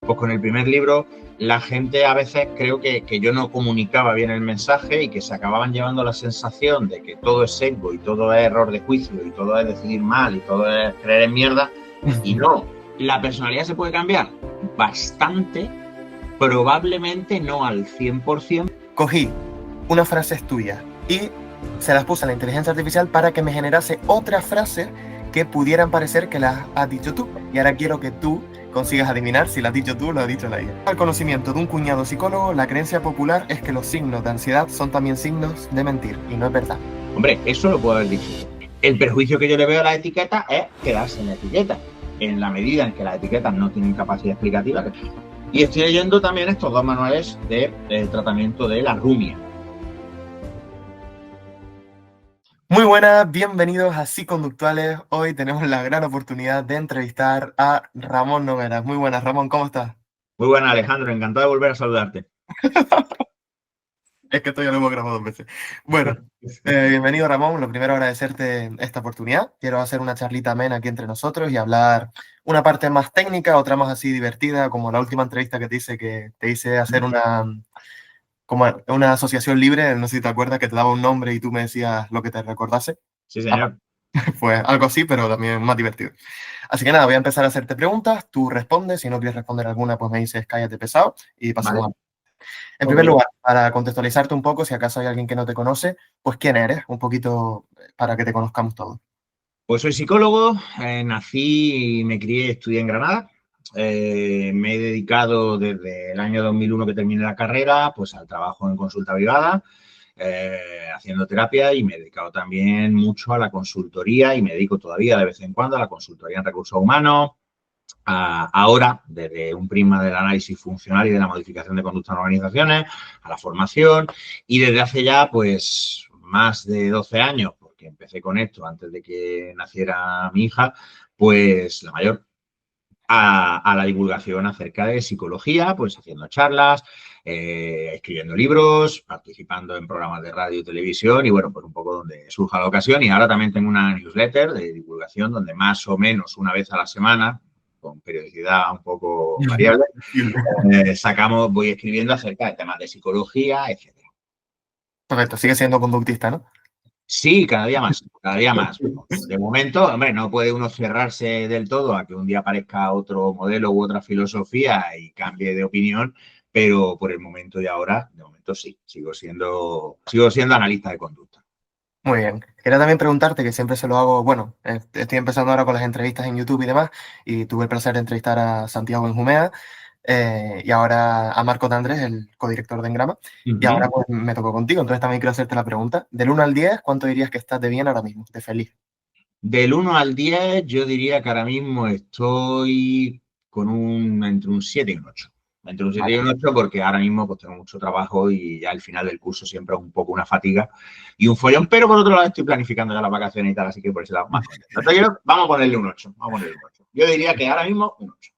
Pues con el primer libro la gente a veces creo que yo no comunicaba bien el mensaje y que se acababan llevando la sensación de que todo es sesgo y todo es error de juicio y todo es decidir mal y todo es creer en mierda. Y no, la personalidad se puede cambiar bastante, probablemente no al 100%. Cogí unas frases tuyas y se las puse a la inteligencia artificial para que me generase otras frases que pudieran parecer que las has dicho tú. Y ahora quiero que tú consigas adivinar si lo has dicho tú o lo ha dicho la IA. Al conocimiento de un cuñado psicólogo, la creencia popular es que los signos de ansiedad son también signos de mentir, y no es verdad. Hombre, eso lo puedo haber dicho. El perjuicio que yo le veo a la etiqueta es quedarse en la etiqueta, en la medida en que las etiquetas no tienen capacidad explicativa. Y estoy leyendo también estos 2 manuales de tratamiento de la rumia. Muy buenas, bienvenidos a Psiconductuales. Hoy tenemos la gran oportunidad de entrevistar a Ramón Nogueras. Muy buenas, Ramón, ¿cómo estás? Muy buenas, Alejandro, encantado de volver a saludarte. Es que esto ya lo hemos grabado 2 veces. Bueno, bienvenido, Ramón. Lo primero, agradecerte esta oportunidad. Quiero hacer una charlita amena aquí entre nosotros y hablar una parte más técnica, otra más así divertida, como la última entrevista que te hice hacer como una asociación libre, no sé si te acuerdas, que te daba un nombre y tú me decías lo que te recordase. Sí, señor. Pues algo así, pero también más divertido. Así que nada, voy a empezar a hacerte preguntas, tú respondes, si no quieres responder alguna, pues me dices cállate pesado y pasamos Vale. En primer lugar, para contextualizarte un poco, si acaso hay alguien que no te conoce, pues quién eres, un poquito para que te conozcamos todos. Pues soy psicólogo, nací y me crié, estudié en Granada. Me he dedicado desde el año 2001 que terminé la carrera, pues al trabajo en consulta privada, haciendo terapia, y me he dedicado también mucho a la consultoría y me dedico todavía de vez en cuando a la consultoría en recursos humanos. Ahora, desde un prisma del análisis funcional y de la modificación de conducta en organizaciones, a la formación, y desde hace ya pues más de 12 años, porque empecé con esto antes de que naciera mi hija, pues la mayor, a la divulgación acerca de psicología, pues haciendo charlas, escribiendo libros, participando en programas de radio y televisión y bueno, pues un poco donde surja la ocasión. Y ahora también tengo una newsletter de divulgación donde más o menos una vez a la semana, con periodicidad un poco variable, voy escribiendo acerca de temas de psicología, etcétera. Perfecto, sigue siendo conductista, ¿no? Sí, cada día más, cada día más. De momento, hombre, no puede uno cerrarse del todo a que un día aparezca otro modelo u otra filosofía y cambie de opinión, pero por el momento de ahora, de momento sí, sigo siendo analista de conducta. Muy bien. Quería también preguntarte, que siempre se lo hago, bueno, estoy empezando ahora con las entrevistas en YouTube y demás, y tuve el placer de entrevistar a Santiago Benjumea y ahora a Marco Tandrés, el codirector de Engrama, y ahora pues me tocó contigo, entonces también quiero hacerte la pregunta. Del 1 al 10, ¿cuánto dirías que estás de bien ahora mismo, de feliz? Del 1 al 10, yo diría que ahora mismo estoy con entre un 7 y un 8. Entre un 7 y un 8 porque ahora mismo pues tengo mucho trabajo y ya al final del curso siempre es un poco una fatiga y un follón, pero por otro lado estoy planificando ya las vacaciones y tal, así que por ese lado más contento. Entonces, vamos a ponerle un 8, vamos a ponerle un 8. Yo diría que ahora mismo un 8.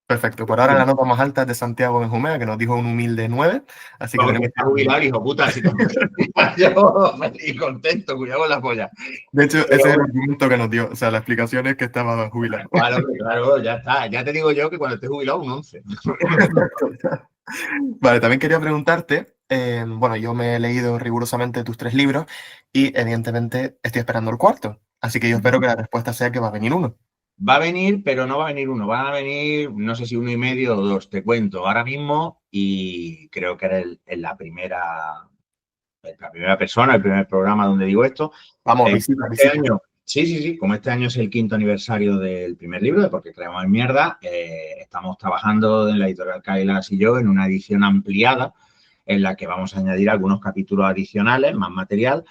Perfecto, por ahora la nota más alta es de Santiago Benjumea, que nos dijo un humilde 9, así que tenemos... Está jubilado, hijo puta, así como yo feliz, contento, cuidado con la polla. De hecho, ese es el argumento que nos dio, o sea, la explicación es que estaba jubilado. Claro, ya está. Ya te digo yo que cuando esté jubilado un 11. Vale, también quería preguntarte, bueno, yo me he leído rigurosamente tus 3 libros y evidentemente estoy esperando el cuarto, así que yo espero que la respuesta sea que va a venir uno. Va a venir, pero no va a venir uno. Van a venir, no sé si 1,5 o 2, te cuento ahora mismo, y creo que eres la primera persona, el primer programa donde digo esto. Vamos, visita. Sí, como este año es el 5º aniversario del primer libro, de Porque creemos en mierda, estamos trabajando en la editorial Kailas y yo en una edición ampliada en la que vamos a añadir algunos capítulos adicionales, más material.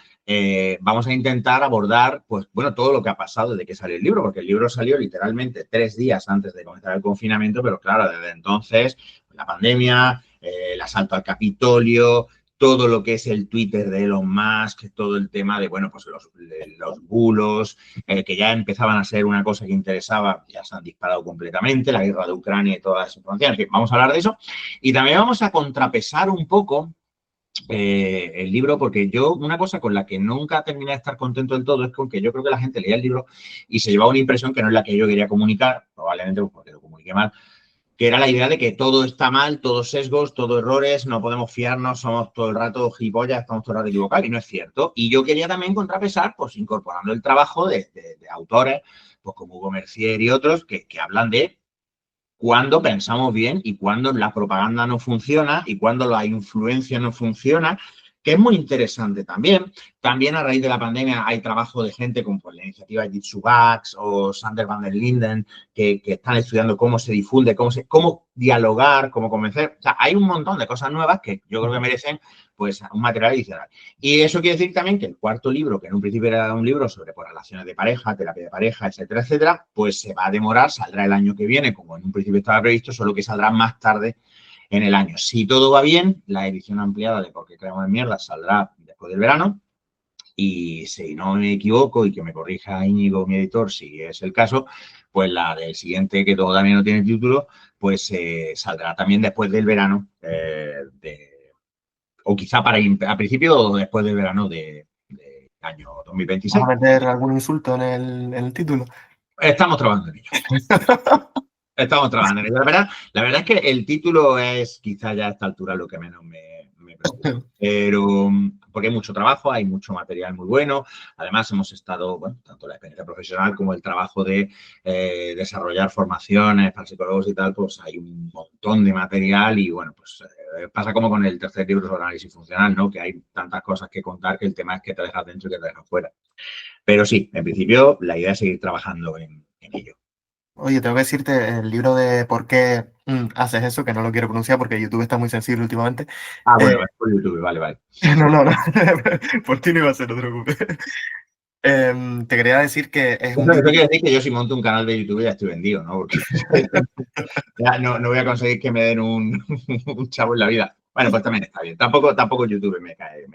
Vamos a intentar abordar, pues, bueno, todo lo que ha pasado desde que salió el libro, porque el libro salió literalmente 3 días antes de comenzar el confinamiento, pero claro, desde entonces, la pandemia, el asalto al Capitolio, todo lo que es el Twitter de Elon Musk, todo el tema de, bueno, pues los bulos, que ya empezaban a ser una cosa que interesaba, ya se han disparado completamente, la guerra de Ucrania y todas las informaciones. En fin, vamos a hablar de eso. Y también vamos a contrapesar un poco el libro, porque yo, una cosa con la que nunca terminé de estar contento del todo es con que yo creo que la gente leía el libro y se llevaba una impresión que no es la que yo quería comunicar, probablemente porque lo comuniqué mal, que era la idea de que todo está mal, todos sesgos, todo errores, no podemos fiarnos, somos todo el rato gilipollas, estamos todo el rato equivocados, y no es cierto. Y yo quería también contrapesar, pues incorporando el trabajo de autores, pues como Hugo Mercier y otros, que hablan de cuándo pensamos bien y cuándo la propaganda no funciona y cuándo la influencia no funciona, que es muy interesante también. También a raíz de la pandemia hay trabajo de gente como pues, la iniciativa Jitsu Bugs o Sander van der Linden que están estudiando cómo se difunde, cómo dialogar, cómo convencer. O sea, hay un montón de cosas nuevas que yo creo que merecen pues un material adicional. Y eso quiere decir también que el cuarto libro, que en un principio era un libro sobre pues, relaciones de pareja, terapia de pareja, etcétera, pues se va a demorar, saldrá el año que viene, como en un principio estaba previsto, solo que saldrá más tarde en el año. Si todo va bien, la edición ampliada de Por qué creamos en mierda saldrá después del verano. Y si no me equivoco, y que me corrija Íñigo, mi editor, si es el caso, pues la del siguiente, que todavía no tiene título, pues saldrá también después del verano, o quizá a principio o después del verano de año 2026. ¿Vas a meter algún insulto en el título? Estamos trabajando en ello. Estamos trabajando en ello. La verdad es que el título es quizá ya a esta altura lo que menos me preocupa. Pero porque hay mucho trabajo, hay mucho material muy bueno. Además, hemos estado, bueno, tanto la experiencia profesional como el trabajo de desarrollar formaciones para psicólogos y tal, pues hay un montón de material y, bueno, pues pasa como con el tercer libro sobre análisis funcional, ¿no? Que hay tantas cosas que contar que el tema es que te dejas dentro y que te dejas fuera. Pero sí, en principio, la idea es seguir trabajando en ello. Oye, tengo que decirte el libro de por qué haces eso, que no lo quiero pronunciar porque YouTube está muy sensible últimamente. Ah, bueno, es por YouTube, vale. No. Por ti no iba a ser, no te preocupes. Te quería decir que es un Eso libro... quiere decir que yo si monto un canal de YouTube ya estoy vendido, ¿no? Porque ya no voy a conseguir que me den un chavo en la vida. Bueno, pues también está bien. Tampoco YouTube me cae bien.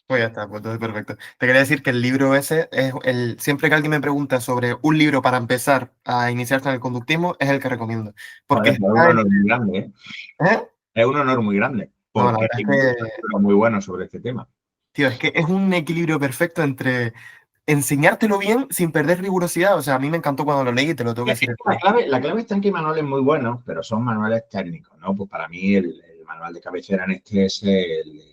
Pues ya está, pues entonces perfecto. Te quería decir que el libro ese es siempre que alguien me pregunta sobre un libro para empezar a iniciarse en el conductismo, es el que recomiendo. Porque Joder, es un honor muy grande, ¿eh? ¿Eh? Es un honor muy grande, No, la porque verdad hay es muchos que, libros muy buenos sobre este tema. tío, es que es un equilibrio perfecto entre enseñártelo bien sin perder rigurosidad. O sea, a mí me encantó cuando lo leí y te lo tengo que decir. La clave está en que hay manuales muy buenos, pero son manuales técnicos, ¿no? Pues para mí el manual de cabecera en este es el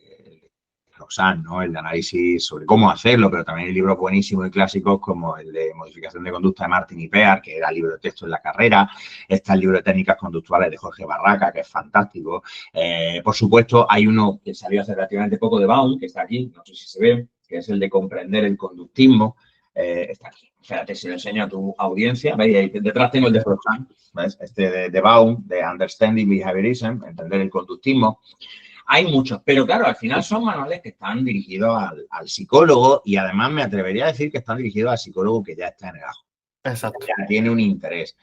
Roxanne, ¿no? El de análisis sobre cómo hacerlo, pero también hay libros buenísimos y clásicos como el de modificación de conducta de Martin y Pear, que era el libro de texto en la carrera. Está el libro de técnicas conductuales de Jorge Barraca, que es fantástico. Por supuesto, hay uno que salió hace relativamente poco de Baum, que está aquí, no sé si se ve, que es el de comprender el conductismo. Está aquí. Fíjate, si lo enseño a tu audiencia. ¿Veis? Detrás tengo el de Roxanne, ¿ves? Este de Baum, de Understanding Behaviorism, entender el conductismo. Hay muchos, pero claro, al final son manuales que están dirigidos al psicólogo y además me atrevería a decir que están dirigidos al psicólogo que ya está en el ajo. Exacto. Ya tiene un interés.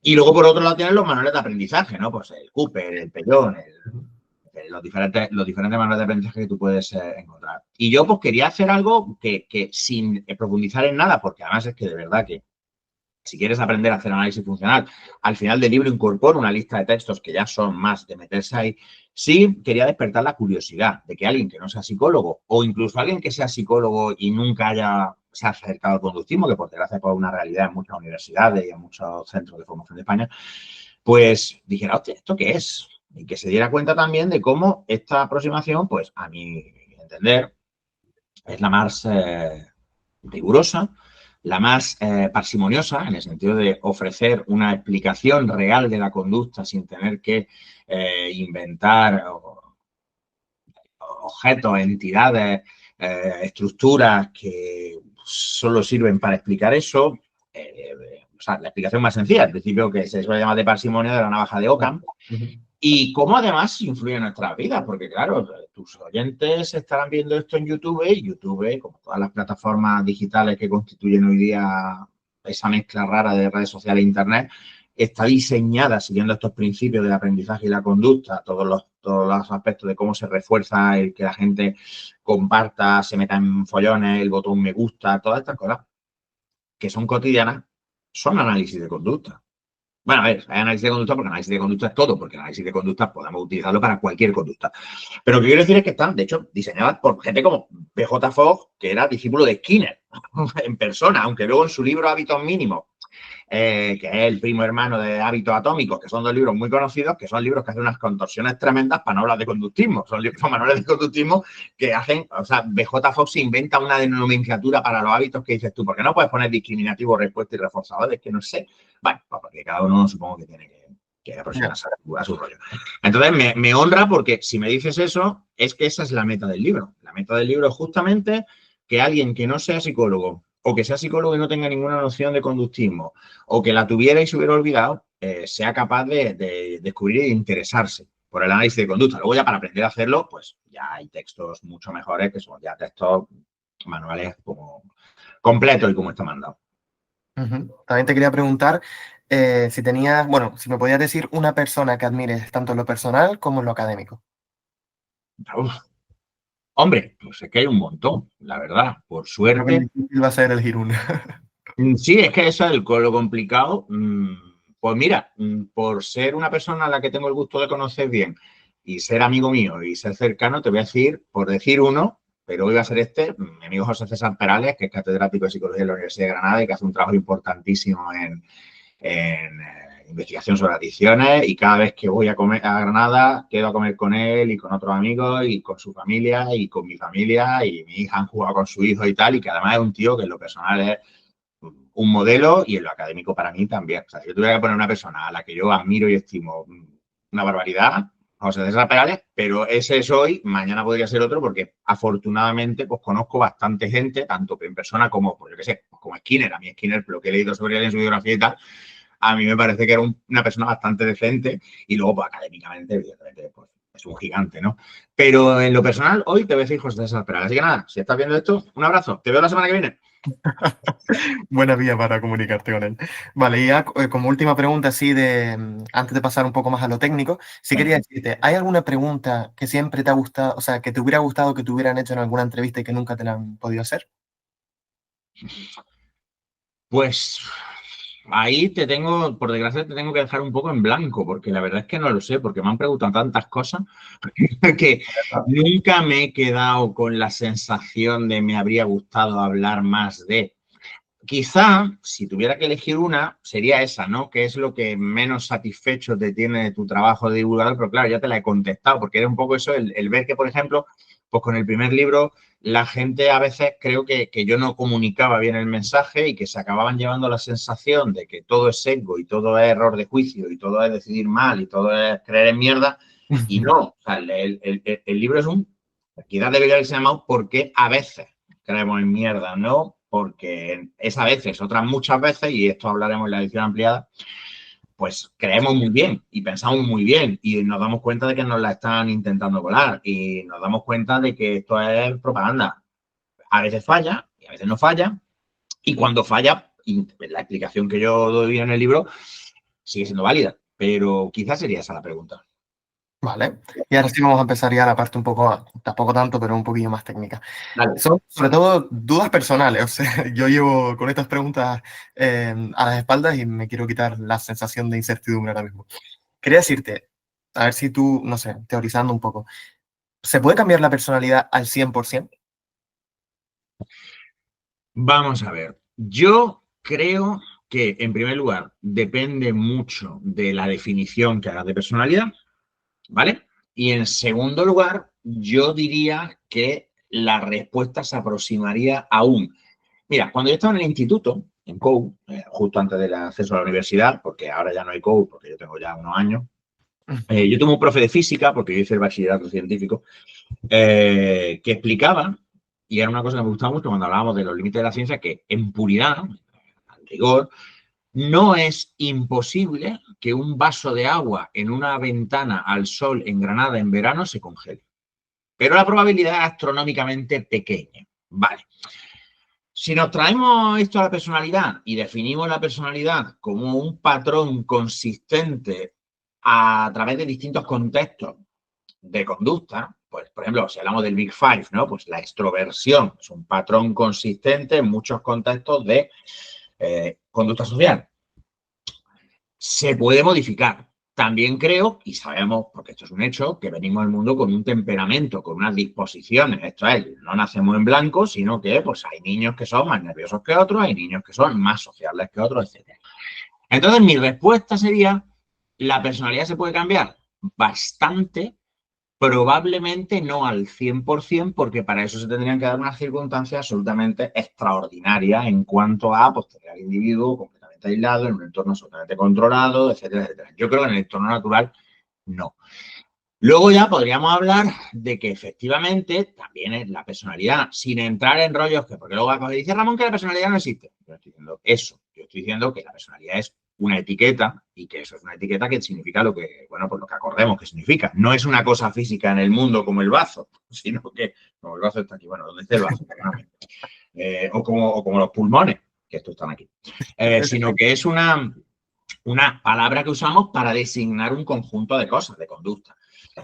Y luego, por otro lado, tienen los manuales de aprendizaje, ¿no? Pues el Cooper, el Pellón, los diferentes manuales de aprendizaje que tú puedes encontrar. Y yo, pues, quería hacer algo que sin profundizar en nada, porque además es que de verdad que si quieres aprender a hacer análisis funcional, al final del libro incorporo una lista de textos que ya son más de meterse ahí. Sí, quería despertar la curiosidad de que alguien que no sea psicólogo o incluso alguien que sea psicólogo y nunca se ha acercado al conductismo, que por desgracia es una realidad en muchas universidades y en muchos centros de formación de España, pues dijera, hostia, ¿esto qué es? Y que se diera cuenta también de cómo esta aproximación, pues a mi entender, es la más rigurosa, la más parsimoniosa, en el sentido de ofrecer una explicación real de la conducta sin tener que inventar objetos, entidades, estructuras que solo sirven para explicar eso. O sea, la explicación más sencilla, al principio que se suele llamar de parsimonia de la navaja de Occam, y cómo además influye en nuestras vidas, porque claro, tus oyentes estarán viendo esto en YouTube y YouTube, como todas las plataformas digitales que constituyen hoy día esa mezcla rara de redes sociales e Internet, está diseñada siguiendo estos principios del aprendizaje y la conducta, todos los aspectos de cómo se refuerza el que la gente comparta, se meta en follones, el botón me gusta, todas estas cosas que son cotidianas, son análisis de conducta. Bueno, a ver, hay análisis de conducta porque análisis de conducta es todo, porque análisis de conducta podemos utilizarlo para cualquier conducta. Pero lo que quiero decir es que están, de hecho, diseñadas por gente como PJ Fogg, que era discípulo de Skinner en persona, aunque luego en su libro Hábitos Mínimos que es el primo hermano de Hábitos Atómicos, que son dos libros muy conocidos, que son libros que hacen unas contorsiones tremendas para no hablar de conductismo. Son manuales de conductismo que hacen, o sea, BJ Fox inventa una nomenclatura para los hábitos que dices tú, porque no puedes poner discriminativo, respuesta y reforzador, es que no sé. Bueno, pues porque cada uno supongo que tiene que aproximarse a su rollo. Entonces, me honra porque si me dices eso, es que esa es la meta del libro. La meta del libro es justamente que alguien que no sea psicólogo o que sea psicólogo y no tenga ninguna noción de conductismo o que la tuviera y se hubiera olvidado, sea capaz de descubrir e interesarse por el análisis de conducta. Luego ya para aprender a hacerlo, pues ya hay textos mucho mejores que son ya textos manuales como completos y como está mandado. También te quería preguntar si tenías, bueno, si me podías decir una persona que admires tanto en lo personal como en lo académico. Uf. Hombre, pues es que hay un montón, la verdad, por Creo que suerte. difícil va a ser elegir una. Sí, es que eso es lo complicado. Pues mira, por ser una persona a la que tengo el gusto de conocer bien y ser amigo mío y ser cercano, te voy a decir, por decir uno, pero hoy va a ser mi amigo José César Perales, que es catedrático de Psicología de la Universidad de Granada y que hace un trabajo importantísimo en investigación sobre adicciones, y cada vez que voy a comer a Granada, quedo a comer con él y con otros amigos y con su familia y con mi familia, y mi hija han jugado con su hijo y tal, y que además es un tío que en lo personal es un modelo y en lo académico para mí también. O sea, si yo tuviera que poner una persona a la que yo admiro y estimo una barbaridad, José César Perales, pero ese es hoy, mañana podría ser otro, porque afortunadamente pues conozco bastante gente, tanto en persona como, pues yo qué sé, como Skinner. A mí Skinner, lo que he leído sobre él en su biografía y tal, a mí me parece que era una persona bastante decente, y luego pues académicamente, evidentemente, pues es un gigante, ¿no? Pero en lo personal, hoy te voy a decir José César Perales. Así que nada, si estás viendo esto, un abrazo. Te veo la semana que viene. Buena vía para comunicarte con él. Vale, y ya como última pregunta, así de antes de pasar un poco más a lo técnico, sí quería decirte, ¿hay alguna pregunta que siempre te ha gustado, o sea, que te hubiera gustado que te hubieran hecho en alguna entrevista y que nunca te la han podido hacer? Pues ahí por desgracia, te tengo que dejar un poco en blanco, porque la verdad es que no lo sé, porque me han preguntado tantas cosas que nunca me he quedado con la sensación de me habría gustado hablar más de. Quizá, si tuviera que elegir una, sería esa, ¿no? Que es lo que menos satisfecho te tiene de tu trabajo de divulgador, pero claro, ya te la he contestado, porque era un poco eso, el ver que, por ejemplo, pues con el primer libro, la gente a veces creo que yo no comunicaba bien el mensaje y que se acababan llevando la sensación de que todo es sesgo y todo es error de juicio y todo es decidir mal y todo es creer en mierda, y no. O sea, el libro es quizás debería haberse llamado ¿Por qué a veces creemos en mierda? No, porque es a veces, otras muchas veces, y esto hablaremos en la edición ampliada, pues creemos muy bien y pensamos muy bien y nos damos cuenta de que nos la están intentando colar y nos damos cuenta de que esto es propaganda. A veces falla y a veces no falla, y cuando falla, la explicación que yo doy en el libro sigue siendo válida, pero quizás sería esa la pregunta. Vale, y ahora sí vamos a empezar ya la parte un poco, tampoco tanto, pero un poquillo más técnica. Dale. Son sobre todo dudas personales, o sea, yo llevo con estas preguntas a las espaldas y me quiero quitar la sensación de incertidumbre ahora mismo. Quería decirte, a ver si tú, no sé, teorizando un poco, ¿se puede cambiar la personalidad al 100%? Vamos a ver. Yo creo que, en primer lugar, depende mucho de la definición que hagas de personalidad, ¿vale? Y en segundo lugar, yo diría que la respuesta se aproximaría a un. Mira, cuando yo estaba en el instituto, en COU, justo antes del acceso a la universidad, porque ahora ya no hay COU, porque yo tengo ya unos años, yo tuve un profe de física, porque yo hice el bachillerato científico, que explicaba, y era una cosa que me gustaba mucho cuando hablábamos de los límites de la ciencia, que en puridad, al rigor, no es imposible que un vaso de agua en una ventana al sol en Granada en verano se congele. Pero la probabilidad es astronómicamente pequeña. Vale. Si nos traemos esto a la personalidad y definimos la personalidad como un patrón consistente a través de distintos contextos de conducta, pues, por ejemplo, si hablamos del Big Five, ¿no? Pues la extroversión es un patrón consistente en muchos contextos de conducta social. Se puede modificar. También creo, y sabemos, porque esto es un hecho, que venimos al mundo con un temperamento, con unas disposiciones. Esto es, no nacemos en blanco, sino que pues hay niños que son más nerviosos que otros, hay niños que son más sociables que otros, etc. Entonces, mi respuesta sería, ¿la personalidad se puede cambiar? Bastante, probablemente no al 100%, porque para eso se tendrían que dar unas circunstancias absolutamente extraordinarias en cuanto a pues, tener al individuo completamente aislado, en un entorno absolutamente controlado, etcétera, etcétera. Yo creo que en el entorno natural no. Luego ya podríamos hablar de que efectivamente también es la personalidad, sin entrar en rollos que, porque luego va a coger y dice Ramón que la personalidad no existe. Yo no estoy diciendo eso, yo estoy diciendo que la personalidad es una etiqueta y que eso es una etiqueta que significa lo que, bueno, pues lo que acordemos que significa. No es una cosa física en el mundo como el bazo, sino que, como el bazo está aquí, bueno, ¿dónde está el bazo? O como los pulmones, que estos están aquí. Sino que es una palabra que usamos para designar un conjunto de cosas, de conducta.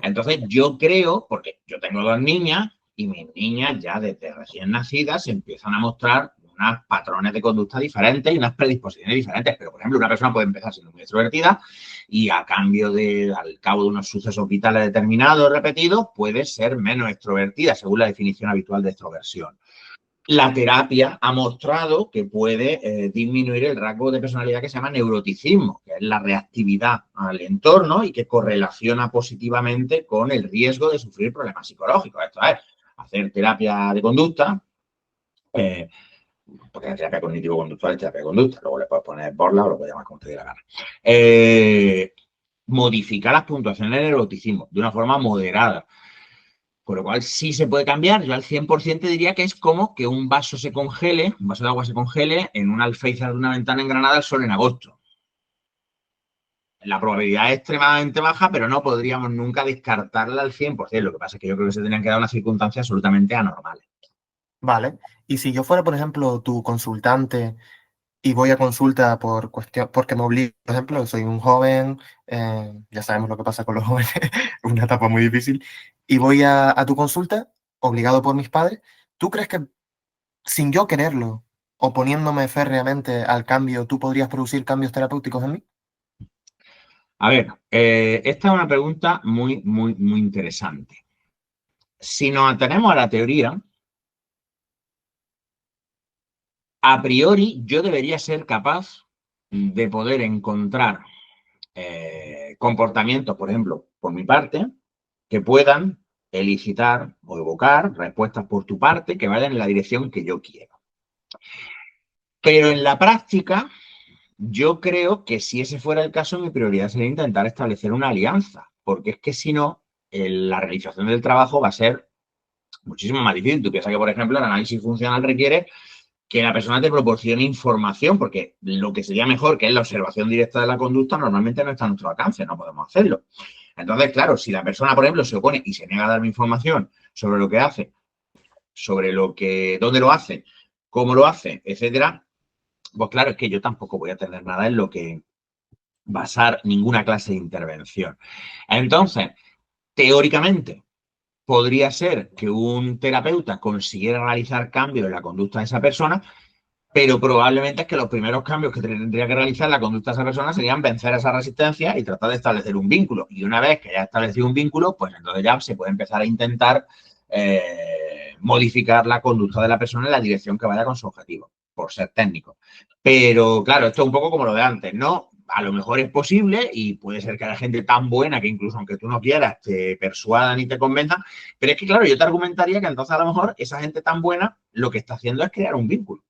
Entonces, yo creo, porque yo tengo 2 niñas y mis niñas ya desde recién nacidas se empiezan a mostrar unos patrones de conducta diferentes y unas predisposiciones diferentes. Pero, por ejemplo, una persona puede empezar siendo muy extrovertida y al cabo de unos sucesos vitales determinados, repetidos, puede ser menos extrovertida, según la definición habitual de extroversión. La terapia ha mostrado que puede disminuir el rasgo de personalidad que se llama neuroticismo, que es la reactividad al entorno y que correlaciona positivamente con el riesgo de sufrir problemas psicológicos. Esto es, hacer terapia de conducta, eh, porque la terapia cognitivo-conductual es terapia de conducta, luego le puedes poner borla o lo puedes llamar como te dé la gana. Modificar las puntuaciones del neuroticismo de una forma moderada. Con lo cual sí se puede cambiar. Yo al 100% diría que es como que un vaso se congele, un vaso de agua se congele en un alféizar de una ventana en Granada al sol en agosto. La probabilidad es extremadamente baja, pero no podríamos nunca descartarla al 100%. Lo que pasa es que yo creo que se tendrían que dar unas circunstancias absolutamente anormales. Vale. Y si yo fuera, por ejemplo, tu consultante y voy a consulta por cuestión, porque me obliga, por ejemplo, soy un joven, ya sabemos lo que pasa con los jóvenes, una etapa muy difícil, y voy a tu consulta, obligado por mis padres, ¿tú crees que sin yo quererlo, oponiéndome férreamente al cambio, tú podrías producir cambios terapéuticos en mí? A ver, esta es una pregunta muy, muy, muy interesante. Si nos atenemos a la teoría, a priori yo debería ser capaz de poder encontrar comportamientos, por ejemplo, por mi parte, que puedan elicitar o evocar respuestas por tu parte que vayan en la dirección que yo quiero. Pero en la práctica, yo creo que si ese fuera el caso, mi prioridad sería intentar establecer una alianza, porque es que si no, la realización del trabajo va a ser muchísimo más difícil. Tú piensas que, por ejemplo, el análisis funcional requiere que la persona te proporcione información, porque lo que sería mejor, que es la observación directa de la conducta, normalmente no está a nuestro alcance, no podemos hacerlo. Entonces, claro, si la persona, por ejemplo, se opone y se niega a darme información sobre lo que hace, sobre dónde lo hace, cómo lo hace, etcétera, pues claro, es que yo tampoco voy a tener nada en lo que basar ninguna clase de intervención. Entonces, teóricamente, podría ser que un terapeuta consiguiera realizar cambios en la conducta de esa persona, pero probablemente es que los primeros cambios que tendría que realizar la conducta de esa persona serían vencer esa resistencia y tratar de establecer un vínculo. Y una vez que haya establecido un vínculo, pues entonces ya se puede empezar a intentar modificar la conducta de la persona en la dirección que vaya con su objetivo, por ser técnico. Pero claro, esto es un poco como lo de antes, ¿no? A lo mejor es posible y puede ser que haya gente tan buena que incluso aunque tú no quieras te persuadan y te convenzan, pero es que claro, yo te argumentaría que entonces a lo mejor esa gente tan buena lo que está haciendo es crear un vínculo.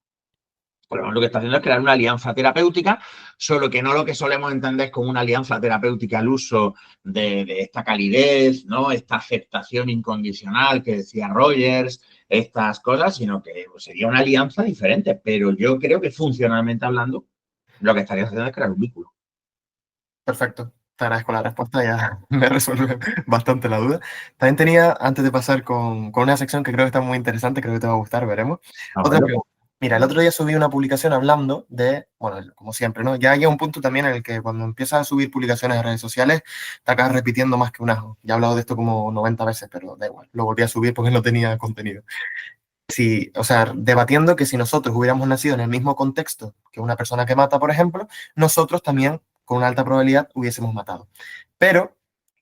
Por lo menos lo que está haciendo es crear una alianza terapéutica, solo que no lo que solemos entender como una alianza terapéutica al uso de esta calidez, ¿no? Esta aceptación incondicional que decía Rogers, estas cosas, sino que sería una alianza diferente. Pero yo creo que funcionalmente hablando, lo que estaría haciendo es crear un vínculo. Perfecto. Te agradezco la respuesta, ya me resuelve bastante la duda. También tenía, antes de pasar con una sección que creo que está muy interesante, creo que te va a gustar, veremos. A Otra verlo. pregunta. Mira, el otro día subí una publicación hablando de, bueno, como siempre, ¿no? Ya llega un punto también en el que cuando empiezas a subir publicaciones en redes sociales, te acabas repitiendo más que un ajo. Ya he hablado de esto como 90 veces, pero da igual. Lo volví a subir porque no tenía contenido. Sí, o sea, debatiendo que si nosotros hubiéramos nacido en el mismo contexto que una persona que mata, por ejemplo, nosotros también, con una alta probabilidad, hubiésemos matado. Pero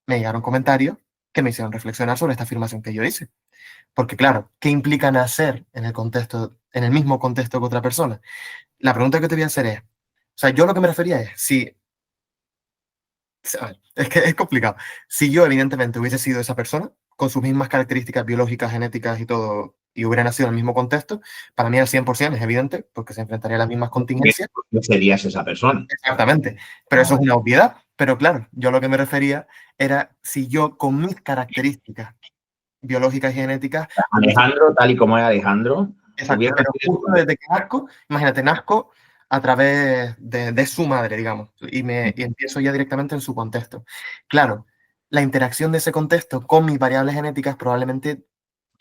me llegaron comentarios que me hicieron reflexionar sobre esta afirmación que yo hice. Porque claro, ¿qué implica nacer en el contexto, en el mismo contexto que otra persona? La pregunta que te voy a hacer es, sea, yo lo que me refería es, si, a ver, es que es complicado. Si yo, evidentemente, hubiese sido esa persona, con sus mismas características biológicas, genéticas y todo, y hubiera nacido en el mismo contexto, para mí al 100% es evidente, porque se enfrentaría a las mismas contingencias. No serías esa persona. Exactamente, pero eso es una obviedad. Pero claro, yo lo que me refería era si yo con mis características biológicas y genéticas hubiese... Alejandro, tal y como es Alejandro, Exacto, hubiera pero nacido justo desde que nazco, imagínate, nazco a través de su madre, digamos, y empiezo ya directamente en su contexto. Claro, la interacción de ese contexto con mis variables genéticas probablemente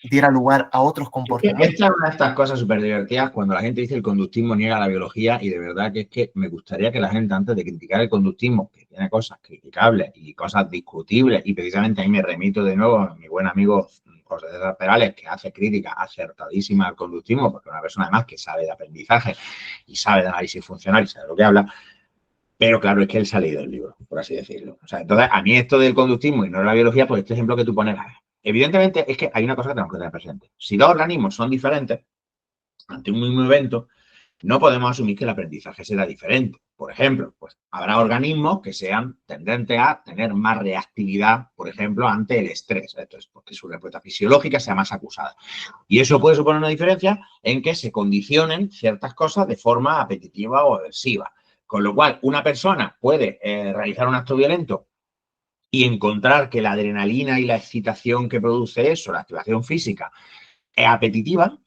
diera lugar a otros comportamientos. Esta es una de estas cosas súper divertidas cuando la gente dice el conductismo niega la biología y de verdad que es que me gustaría que la gente antes de criticar el conductismo, que tiene cosas criticables y cosas discutibles, y precisamente ahí me remito de nuevo a mi buen amigo José César Perales, que hace crítica acertadísima al conductismo, porque es una persona además que sabe de aprendizaje y sabe de análisis funcional y sabe de lo que habla, pero claro, es que él se ha leído el libro, por así decirlo. O sea, entonces, a mí esto del conductismo y no de la biología, pues este ejemplo que tú pones, evidentemente es que hay una cosa que tenemos que tener presente. Si dos organismos son diferentes ante un mismo evento, no podemos asumir que el aprendizaje será diferente. Por ejemplo, pues habrá organismos que sean tendentes a tener más reactividad, por ejemplo, ante el estrés. Esto es porque su respuesta fisiológica sea más acusada. Y eso puede suponer una diferencia en que se condicionen ciertas cosas de forma apetitiva o aversiva. Con lo cual, una persona puede realizar un acto violento y encontrar que la adrenalina y la excitación que produce eso, la activación física, es apetitiva,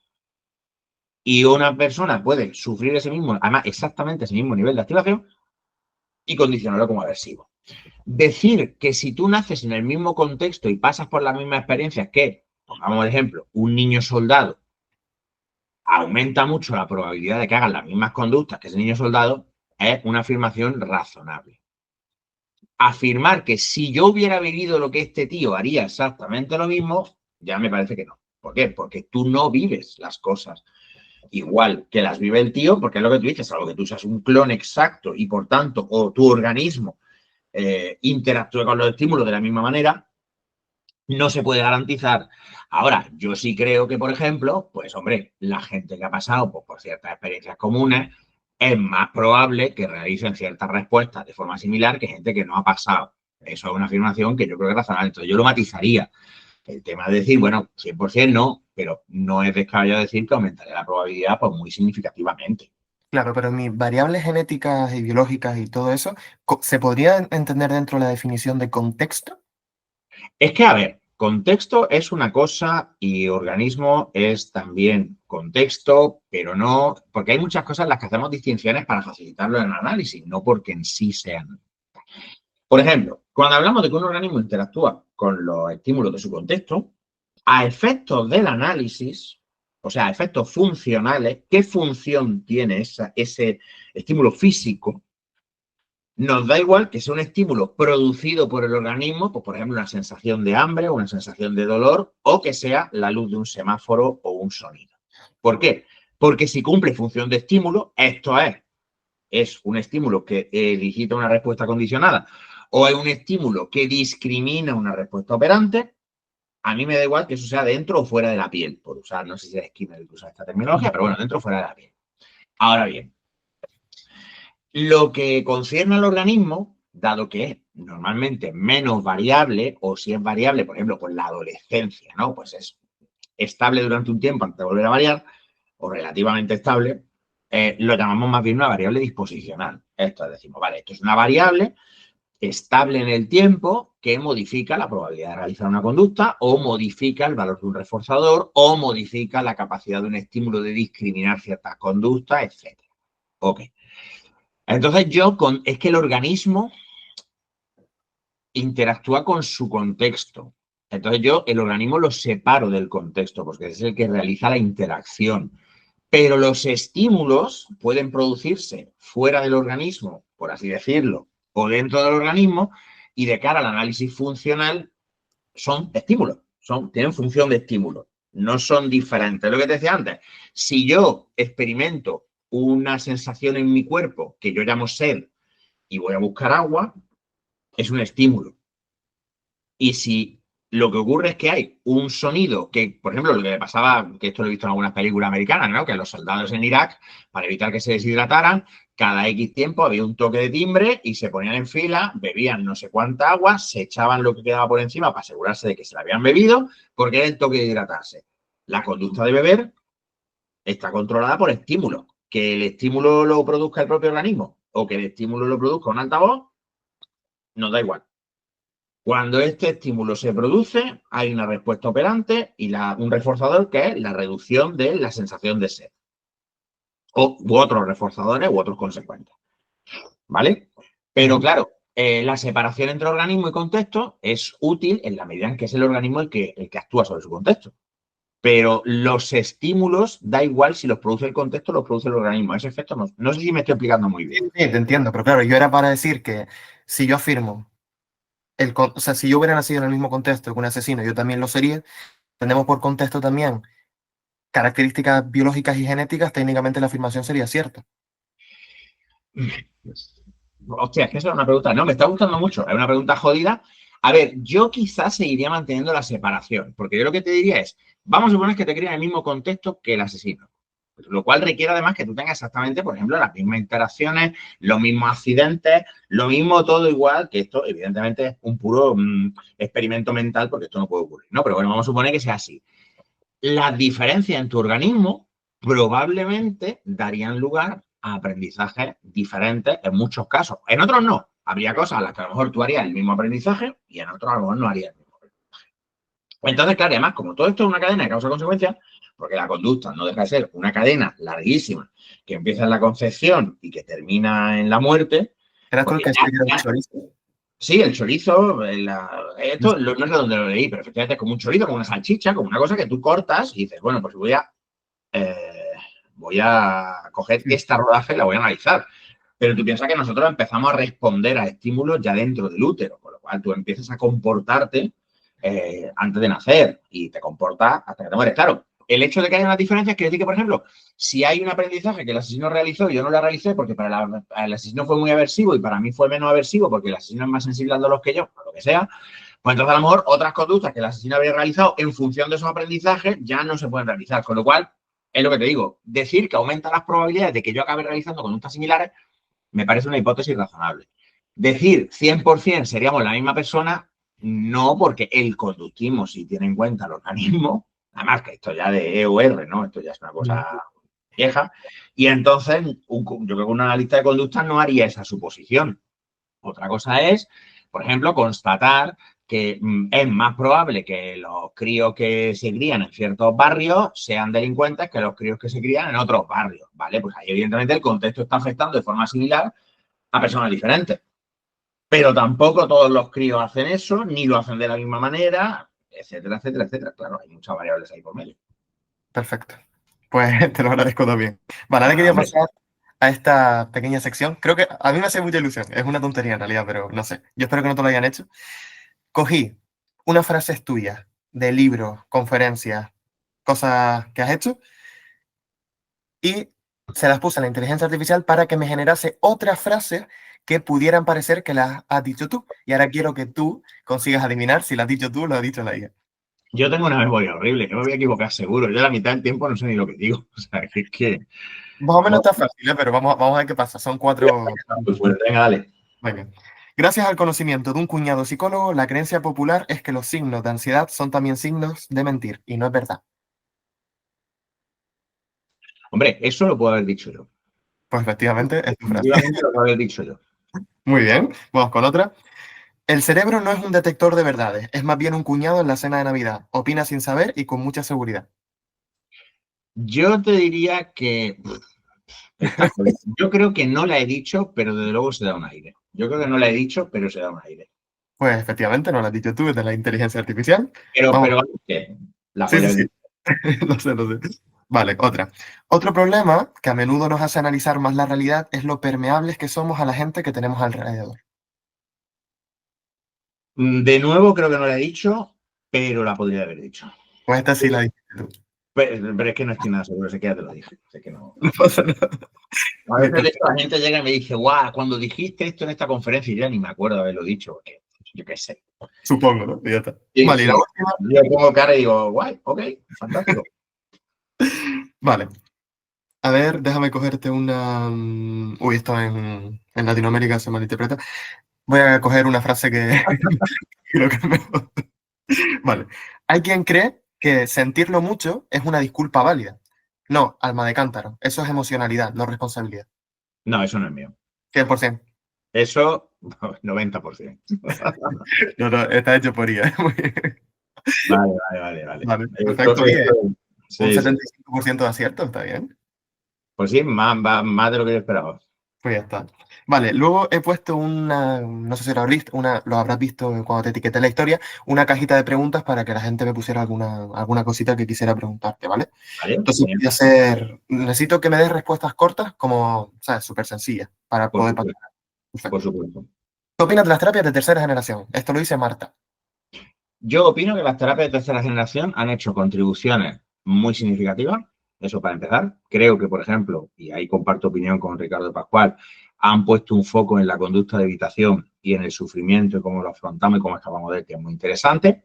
y una persona puede sufrir ese mismo, además exactamente ese mismo nivel de activación y condicionarlo como aversivo. Decir que si tú naces en el mismo contexto y pasas por las mismas experiencias que, pongamos el ejemplo, un niño soldado, aumenta mucho la probabilidad de que hagan las mismas conductas que ese niño soldado, es una afirmación razonable. Afirmar que si yo hubiera vivido lo que este tío haría exactamente lo mismo, ya me parece que no. ¿Por qué? Porque tú no vives las cosas igual que las vive el tío, porque es lo que tú dices, algo que tú seas un clon exacto y por tanto, o tu organismo interactúe con los estímulos de la misma manera, no se puede garantizar. Ahora, yo sí creo que, por ejemplo, pues hombre, la gente que ha pasado por ciertas experiencias comunes, es más probable que realicen ciertas respuestas de forma similar que gente que no ha pasado. Eso es una afirmación que yo creo que es razonable. Entonces, yo lo matizaría. El tema de decir, bueno, 100% no, pero no es descabellado decir que aumentaría la probabilidad pues muy significativamente. Claro, pero mis variables genéticas y biológicas y todo eso, ¿se podría entender dentro de la definición de contexto? Es que, a ver, contexto es una cosa y organismo es también contexto, pero no, porque hay muchas cosas en las que hacemos distinciones para facilitarlo en el análisis, no porque en sí sean. Por ejemplo, cuando hablamos de que un organismo interactúa con los estímulos de su contexto, a efectos del análisis, o sea, a efectos funcionales, ¿qué función tiene ese estímulo físico? Nos da igual que sea un estímulo producido por el organismo, pues por ejemplo una sensación de hambre o una sensación de dolor, o que sea la luz de un semáforo o un sonido. ¿Por qué? Porque si cumple función de estímulo, esto es un estímulo que digita una respuesta condicionada o es un estímulo que discrimina una respuesta operante, a mí me da igual que eso sea dentro o fuera de la piel, por usar, no sé si es Skinner el que usa esta terminología, pero bueno, dentro o fuera de la piel. Ahora bien, lo que concierne al organismo, dado que es normalmente menos variable, o si es variable, por ejemplo, pues la adolescencia, ¿no? Pues es estable durante un tiempo antes de volver a variar, o relativamente estable, lo llamamos más bien una variable disposicional. Esto es, decimos, vale, esto es una variable estable en el tiempo que modifica la probabilidad de realizar una conducta o modifica el valor de un reforzador o modifica la capacidad de un estímulo de discriminar ciertas conductas, etc. Ok. Entonces es que el organismo interactúa con su contexto. Entonces el organismo lo separo del contexto porque es el que realiza la interacción. Pero los estímulos pueden producirse fuera del organismo, por así decirlo, o dentro del organismo, y de cara al análisis funcional son estímulos, tienen función de estímulo, no son diferentes. Lo que te decía antes, si yo experimento una sensación en mi cuerpo que yo llamo sed y voy a buscar agua, es un estímulo. Y si lo que ocurre es que hay un sonido que, por ejemplo, lo que le pasaba, que esto lo he visto en algunas películas americanas, ¿no? Que los soldados en Irak, para evitar que se deshidrataran, cada X tiempo había un toque de timbre y se ponían en fila, bebían no sé cuánta agua, se echaban lo que quedaba por encima para asegurarse de que se la habían bebido, porque era el toque de hidratarse. La conducta de beber está controlada por estímulos. Que el estímulo lo produzca el propio organismo o que el estímulo lo produzca un altavoz, nos da igual. Cuando este estímulo se produce, hay una respuesta operante y un reforzador que es la reducción de la sensación de sed. U otros reforzadores u otros consecuentes. ¿Vale? Pero claro, la separación entre organismo y contexto es útil en la medida en que es el organismo el que actúa sobre su contexto. Pero los estímulos, da igual si los produce el contexto o los produce el organismo. Ese efecto no sé si me estoy explicando muy bien. Sí, te entiendo, pero claro, yo era para decir que si yo afirmo, o sea, si yo hubiera nacido en el mismo contexto que un asesino, yo también lo sería, tenemos por contexto también características biológicas y genéticas, técnicamente la afirmación sería cierta. Hostia, es que esa es una pregunta. No, me está gustando mucho. Es una pregunta jodida. A ver, yo quizás seguiría manteniendo la separación, porque yo lo que te diría es, vamos a suponer que te cría en el mismo contexto que el asesino, lo cual requiere además que tú tengas exactamente, por ejemplo, las mismas interacciones, los mismos accidentes, lo mismo todo igual, que esto evidentemente es un puro experimento mental, porque esto no puede ocurrir, ¿no? Pero bueno, vamos a suponer que sea así. Las diferencias en tu organismo probablemente darían lugar a aprendizajes diferentes en muchos casos. En otros no. Habría cosas en las que a lo mejor tú harías el mismo aprendizaje y en otros a lo mejor no harías el mismo aprendizaje. Entonces, claro, además, como todo esto es una cadena de causa-consecuencia, porque la conducta no deja de ser una cadena larguísima que empieza en la concepción y que termina en la muerte. ¿Eras tú el que decía que era un chorizo? Sí, el chorizo, esto no sé dónde lo leí, pero efectivamente es como un chorizo, como una salchicha, como una cosa que tú cortas y dices, bueno, pues voy a coger esta rodaja y la voy a analizar. Pero tú piensas que nosotros empezamos a responder a estímulos ya dentro del útero, con lo cual tú empiezas a comportarte antes de nacer y te comportas hasta que te mueres. Claro, el hecho de que haya unas diferencias quiere decir que, por ejemplo, si hay un aprendizaje que el asesino realizó y yo no lo realicé porque para el asesino fue muy aversivo y para mí fue menos aversivo porque el asesino es más sensible al dolor que yo, o lo que sea, pues entonces a lo mejor otras conductas que el asesino había realizado en función de esos aprendizajes ya no se pueden realizar. Con lo cual, es lo que te digo, decir que aumenta las probabilidades de que yo acabe realizando conductas similares me parece una hipótesis razonable. Decir 100% seríamos la misma persona, no, porque el conductismo, si tiene en cuenta el organismo, además que esto ya de EUR, ¿no? Esto ya es una cosa vieja, y entonces yo creo que un analista de conducta no haría esa suposición. Otra cosa es, por ejemplo, constatar que es más probable que los críos que se crían en ciertos barrios sean delincuentes que los críos que se crían en otros barrios, ¿vale? Pues ahí evidentemente el contexto está afectando de forma similar a personas diferentes. Pero tampoco todos los críos hacen eso, ni lo hacen de la misma manera, etcétera, etcétera, etcétera. Claro, hay muchas variables ahí por medio. Perfecto. Pues te lo agradezco también. Vale, ahora quería pasar a esta pequeña sección. Creo que a mí me hace mucha ilusión. Es una tontería en realidad, pero no sé. Yo espero que no te lo hayan hecho. Cogí unas frases tuyas de libros, conferencias, cosas que has hecho y se las puse a la inteligencia artificial para que me generase otras frases que pudieran parecer que las has dicho tú. Y ahora quiero que tú consigas adivinar si las has dicho tú o lo has dicho la IA. Yo tengo una memoria horrible, que me voy a equivocar seguro. Yo a la mitad del tiempo no sé ni lo que digo. O sea, que es que... Más o menos está fácil, pero vamos a ver qué pasa. Son 4. Pues, venga, dale. Venga. Gracias al conocimiento de un cuñado psicólogo, la creencia popular es que los signos de ansiedad son también signos de mentir, y no es verdad. Hombre, eso lo puedo haber dicho yo. Pues efectivamente es tu frase. Efectivamente lo puedo haber dicho yo. Muy bien, vamos con otra. El cerebro no es un detector de verdades, es más bien un cuñado en la cena de Navidad. Opina sin saber y con mucha seguridad. Yo te diría que... Yo creo que no la he dicho, pero desde luego se da un aire. Yo creo que no la he dicho, pero se da un aire. Pues efectivamente, no lo has dicho tú, es de la inteligencia artificial. Pero ¿qué? La Sí, podría sí, haber sí. Lo sé, lo sé. Vale, otra. Otro problema que a menudo nos hace analizar más la realidad es lo permeables que somos a la gente que tenemos alrededor. De nuevo, creo que no la he dicho, pero la podría haber dicho. Pues esta sí la dijiste tú. Pero es que no estoy nada seguro, sé que ya te lo dije. Sé que no. No pasa nada. A veces de hecho, la gente llega y me dice, guau, cuando dijiste esto en esta conferencia, y ya ni me acuerdo de haberlo dicho, porque yo qué sé. Supongo, ¿no? Y ya está. Sí, Vale, y sí. la última. Yo pongo cara y digo, guay, ok, fantástico. Vale. A ver, déjame cogerte una... Uy, esto en Latinoamérica se malinterpreta. Voy a coger una frase que creo que es mejor. Vale. Hay quien cree que sentirlo mucho es una disculpa válida. No, alma de cántaro. Eso es emocionalidad, no responsabilidad. No, eso no es mío. 100%. Eso, 90%. No, no, está hecho por IA. Muy bien. Vale, vale, vale, vale. Vale, Esto, perfecto. Oye, un sí, sí. 75% de acierto, está bien. Pues sí, más de lo que yo esperaba. Pues ya está. Vale, luego he puesto una, no sé si lo habrás visto cuando te etiqueté la historia, una cajita de preguntas para que la gente me pusiera alguna cosita que quisiera preguntarte, ¿vale? ¿Vale? Entonces voy a hacer, necesito que me des respuestas cortas, como, ¿sabes? Súper sencillas, para Por poder pasar. supuesto, por Perfecto. supuesto. ¿Qué opinas de las terapias de tercera generación? Esto lo dice Marta. Yo opino que las terapias de tercera generación han hecho contribuciones muy significativas, eso para empezar. Creo que, por ejemplo, y ahí comparto opinión con Ricardo Pascual, han puesto un foco en la conducta de evitación y en el sufrimiento y cómo lo afrontamos y cómo escapamos de él, que es muy interesante.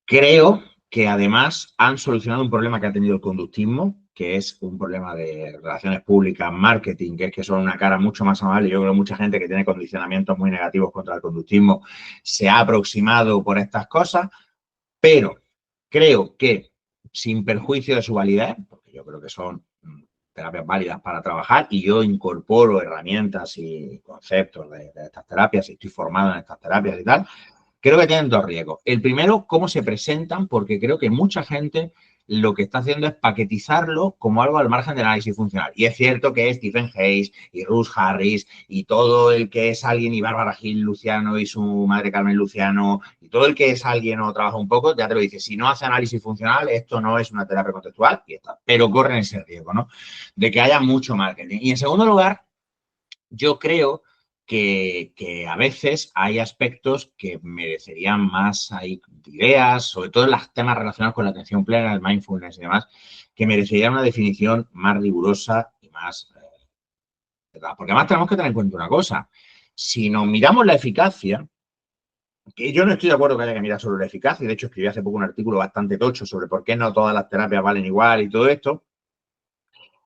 Creo que además han solucionado un problema que ha tenido el conductismo, que es un problema de relaciones públicas, marketing, que es que son una cara mucho más amable. Yo creo que mucha gente que tiene condicionamientos muy negativos contra el conductismo se ha aproximado por estas cosas, pero creo que sin perjuicio de su validez, porque yo creo que son terapias válidas para trabajar y yo incorporo herramientas y conceptos de estas terapias y estoy formado en estas terapias y tal, creo que tienen dos riesgos. El primero, cómo se presentan, porque creo que mucha gente lo que está haciendo es paquetizarlo como algo al margen del análisis funcional. Y es cierto que Stephen Hayes y Russ Harris y todo el que es alguien, y Bárbara Gil Luciano y su madre Carmen Luciano, y todo el que es alguien o trabaja un poco, ya te lo dice, si no hace análisis funcional, esto no es una terapia contextual y está. Pero corren ese riesgo, ¿no? De que haya mucho marketing. Y en segundo lugar, yo creo que a veces hay aspectos que merecerían más hay ideas, sobre todo en los temas relacionados con la atención plena, el mindfulness y demás, que merecerían una definición más rigurosa y más... porque además tenemos que tener en cuenta una cosa. Si nos miramos la eficacia, que yo no estoy de acuerdo que haya que mirar solo la eficacia, y de hecho escribí hace poco un artículo bastante tocho sobre por qué no todas las terapias valen igual y todo esto,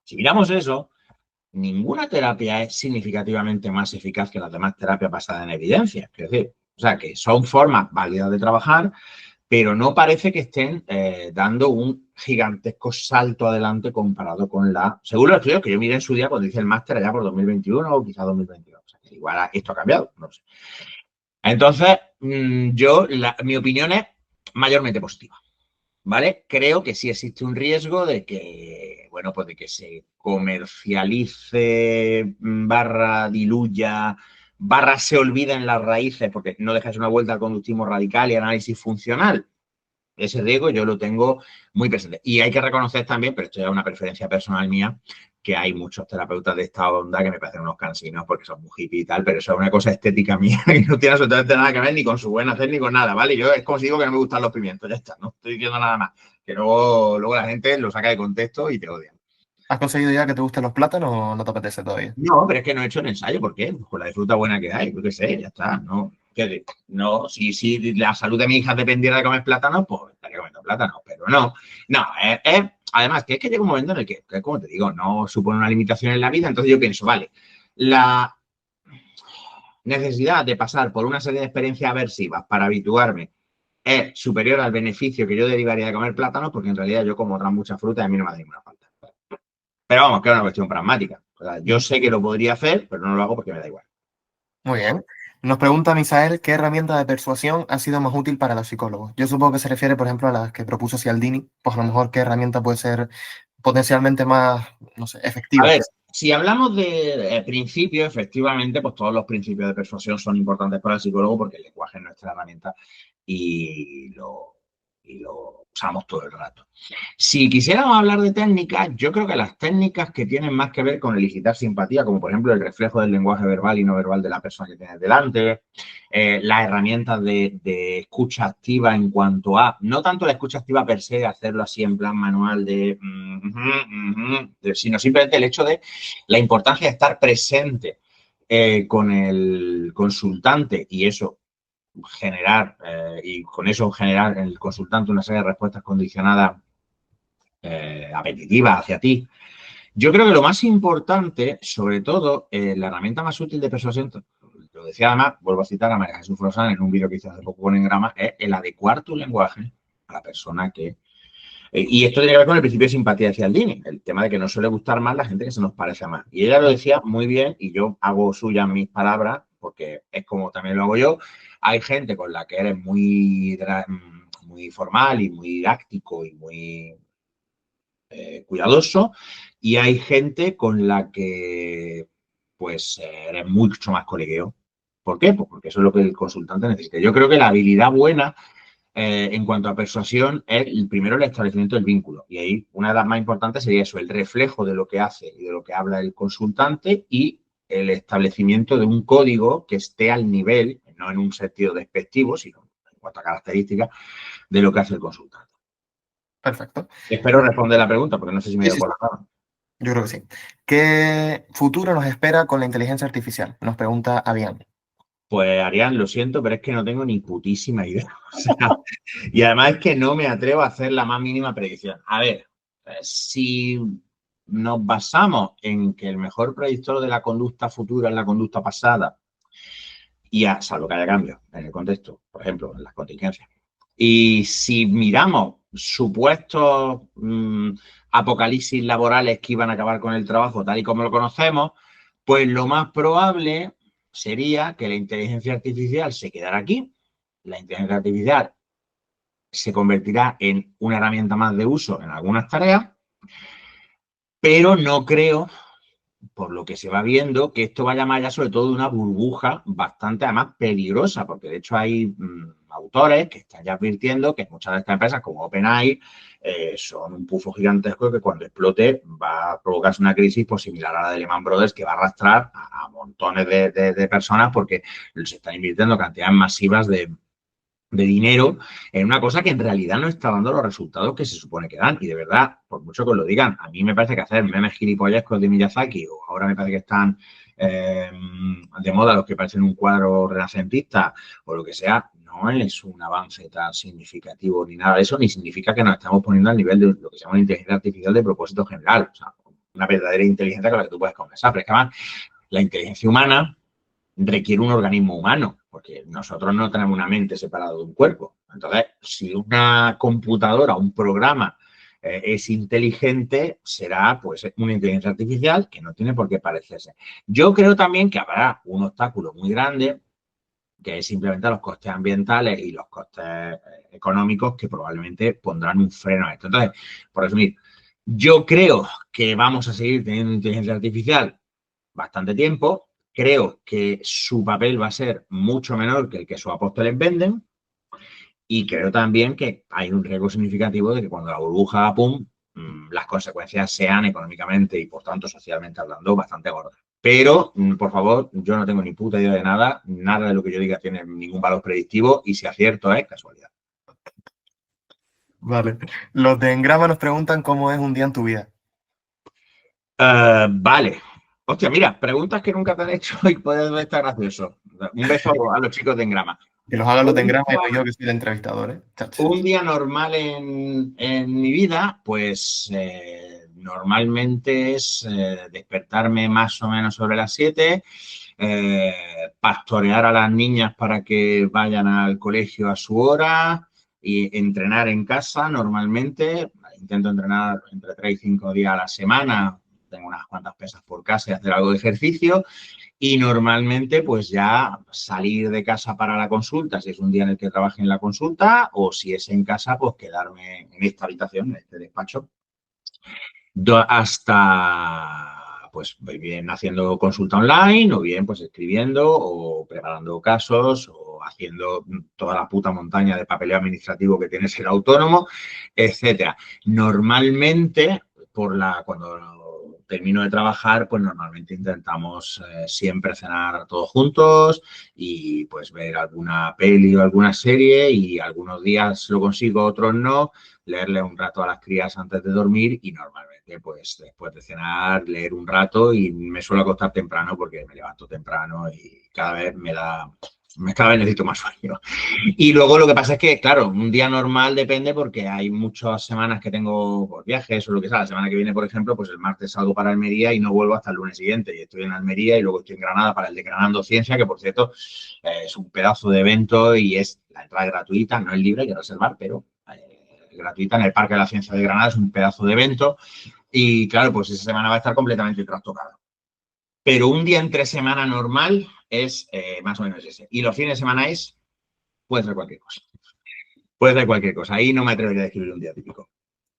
si miramos eso, ninguna terapia es significativamente más eficaz que las demás terapias basadas en evidencia. Es decir, o sea, que son formas válidas de trabajar, pero no parece que estén dando un gigantesco salto adelante comparado con según los estudios que yo miré en su día cuando hice el máster allá por 2021 o quizá 2022. O sea, que igual esto ha cambiado, no sé. Entonces, mi opinión es mayormente positiva. ¿Vale? Creo que sí existe un riesgo de que, bueno, pues de que se comercialice, barra diluya, barra se olviden las raíces, porque no dejas una vuelta al conductismo radical y análisis funcional. Ese riesgo yo lo tengo muy presente. Y hay que reconocer también, pero esto ya es una preferencia personal mía, que hay muchos terapeutas de esta onda que me parecen unos cansinos porque son muy hippie y tal, pero eso es una cosa estética mía que no tiene absolutamente nada que ver ni con su buen hacer ni con nada, ¿vale? Yo es como si digo que no me gustan los pimientos, ya está, no estoy diciendo nada más. Que luego la gente lo saca de contexto y te odian. ¿Has conseguido ya que te gusten los plátanos o no te apetece todavía? No, pero es que no he hecho el ensayo, ¿por qué? Pues con la de fruta buena que hay, yo qué sé, ya está, no. No, si la salud de mi hija dependiera de comer plátanos, pues estaría comiendo plátanos, pero no. No, además, que es que llega un momento en el que, como te digo, no supone una limitación en la vida, entonces yo pienso, vale, la necesidad de pasar por una serie de experiencias aversivas para habituarme es superior al beneficio que yo derivaría de comer plátanos, porque en realidad yo como otras muchas frutas y a mí no me hace ninguna falta. Pero vamos, que es una cuestión pragmática. O sea, yo sé que lo podría hacer, pero no lo hago porque me da igual. Muy bien. Nos pregunta Misael qué herramienta de persuasión ha sido más útil para los psicólogos. Yo supongo que se refiere, por ejemplo, a las que propuso Cialdini. Pues a lo mejor qué herramienta puede ser potencialmente más, no sé, A efectiva. ver, si hablamos de principios, efectivamente, pues todos los principios de persuasión son importantes para el psicólogo porque el lenguaje es nuestra herramienta y lo usamos todo el rato. Si quisiéramos hablar de técnicas, yo creo que las técnicas que tienen más que ver con el incitar simpatía, como por ejemplo el reflejo del lenguaje verbal y no verbal de la persona que tienes delante, las herramientas de escucha activa en cuanto a, no tanto la escucha activa per se, hacerlo así en plan manual sino simplemente el hecho de la importancia de estar presente con el consultante y eso y con eso generar en el consultante una serie de respuestas condicionadas apetitiva hacia ti. Yo creo que lo más importante, sobre todo, la herramienta más útil de persuasión, lo decía además, vuelvo a citar a María Jesús Frosán en un vídeo que hice hace poco con Engrama, es el adecuar tu lenguaje a la persona que... y esto tiene que ver con el principio de simpatía de Cialdini, el tema de que nos suele gustar más la gente que se nos parece más. Y ella lo decía muy bien, y yo hago suya mis palabras, porque es como también lo hago yo. Hay gente con la que eres muy formal y muy didáctico y muy cuidadoso, y hay gente con la que pues eres mucho más colegueo. ¿Por qué? Pues porque eso es lo que el consultante necesita. Yo creo que la habilidad buena en cuanto a persuasión es primero el establecimiento del vínculo. Y ahí una de las más importantes sería eso, el reflejo de lo que hace y de lo que habla el consultante y el establecimiento de un código que esté al nivel, no en un sentido despectivo, sino en cuanto a características de lo que hace el consultante. Perfecto. Espero responder la pregunta, porque no sé si me he ido por la rama. Yo creo que sí. ¿Qué futuro nos espera con la inteligencia artificial? Nos pregunta Avian. Pues, Arián, lo siento, pero es que no tengo ni putísima idea. O sea, y además es que no me atrevo a hacer la más mínima predicción. A ver, si nos basamos en que el mejor predictor de la conducta futura es la conducta pasada, y salvo que haya cambios en el contexto, por ejemplo, en las contingencias, y si miramos supuestos apocalipsis laborales que iban a acabar con el trabajo tal y como lo conocemos, pues lo más probable sería que la inteligencia artificial se quedara aquí. La inteligencia artificial se convertirá en una herramienta más de uso en algunas tareas, pero no creo, por lo que se va viendo, que esto vaya más allá sobre todo de una burbuja bastante además peligrosa, porque de hecho hay autores que están ya advirtiendo que muchas de estas empresas como OpenAI son un pufo gigantesco que cuando explote va a provocarse una crisis pues, similar a la de Lehman Brothers que va a arrastrar a montones de personas porque se están invirtiendo cantidades masivas de dinero en una cosa que en realidad no está dando los resultados que se supone que dan. Y de verdad, por mucho que os lo digan, a mí me parece que hacer memes gilipollescos de Miyazaki, o ahora me parece que están de moda los que parecen un cuadro renacentista, o lo que sea, no es un avance tan significativo ni nada de eso, ni significa que nos estamos poniendo al nivel de lo que se llama inteligencia artificial de propósito general. O sea, una verdadera inteligencia con la que tú puedes conversar. Pero es que además, la inteligencia humana requiere un organismo humano, porque nosotros no tenemos una mente separada de un cuerpo. Entonces, si una computadora, un programa es inteligente, será pues una inteligencia artificial que no tiene por qué parecerse. Yo creo también que habrá un obstáculo muy grande, que es simplemente los costes ambientales y los costes económicos que probablemente pondrán un freno a esto. Entonces, por resumir, yo creo que vamos a seguir teniendo inteligencia artificial bastante tiempo. Creo que su papel va a ser mucho menor que el que sus apóstoles venden y creo también que hay un riesgo significativo de que cuando la burbuja pum, las consecuencias sean económicamente y por tanto socialmente hablando bastante gordas. Pero, por favor, yo no tengo ni puta idea de nada, nada de lo que yo diga tiene ningún valor predictivo y si acierto es casualidad. Vale. Los de Engrama nos preguntan cómo es un día en tu vida. Vale. Hostia, mira, preguntas que nunca te han hecho y puede estar gracioso. Un beso a los chicos de Engrama. Que los hagan los de Engrama y no yo que soy el entrevistador, ¿eh? Un día normal en mi vida, pues normalmente es despertarme más o menos sobre las 7, pastorear a las niñas para que vayan al colegio a su hora y entrenar en casa normalmente. Intento entrenar entre 3 y 5 días a la semana. Tengo unas cuantas pesas por casa y hacer algo de ejercicio. Y normalmente, pues ya salir de casa para la consulta, si es un día en el que trabaje en la consulta, o si es en casa, pues quedarme en esta habitación, en este despacho, hasta, pues bien haciendo consulta online, o bien pues escribiendo, o preparando casos, o haciendo toda la puta montaña de papeleo administrativo que tiene ser autónomo, etcétera. Normalmente, cuando termino de trabajar, pues normalmente intentamos siempre cenar todos juntos y pues ver alguna peli o alguna serie y algunos días lo consigo, otros no, leerle un rato a las crías antes de dormir y normalmente pues después de cenar leer un rato y me suelo acostar temprano porque me levanto temprano y cada vez me da Cada vez necesito más sueño. Y luego lo que pasa es que, claro, un día normal depende porque hay muchas semanas que tengo por viajes o lo que sea. La semana que viene, por ejemplo, pues el martes salgo para Almería y no vuelvo hasta el lunes siguiente. Y estoy en Almería y luego estoy en Granada para el de Granando Ciencia, que por cierto es un pedazo de evento y es la entrada gratuita, no es libre, hay que reservar, pero gratuita en el Parque de la Ciencia de Granada. Es un pedazo de evento y, claro, pues esa semana va a estar completamente trastocada. Pero un día entre semana normal es más o menos ese. Y los fines de semana puede ser cualquier cosa. Puede ser cualquier cosa. Ahí no me atrevería a describir un día típico.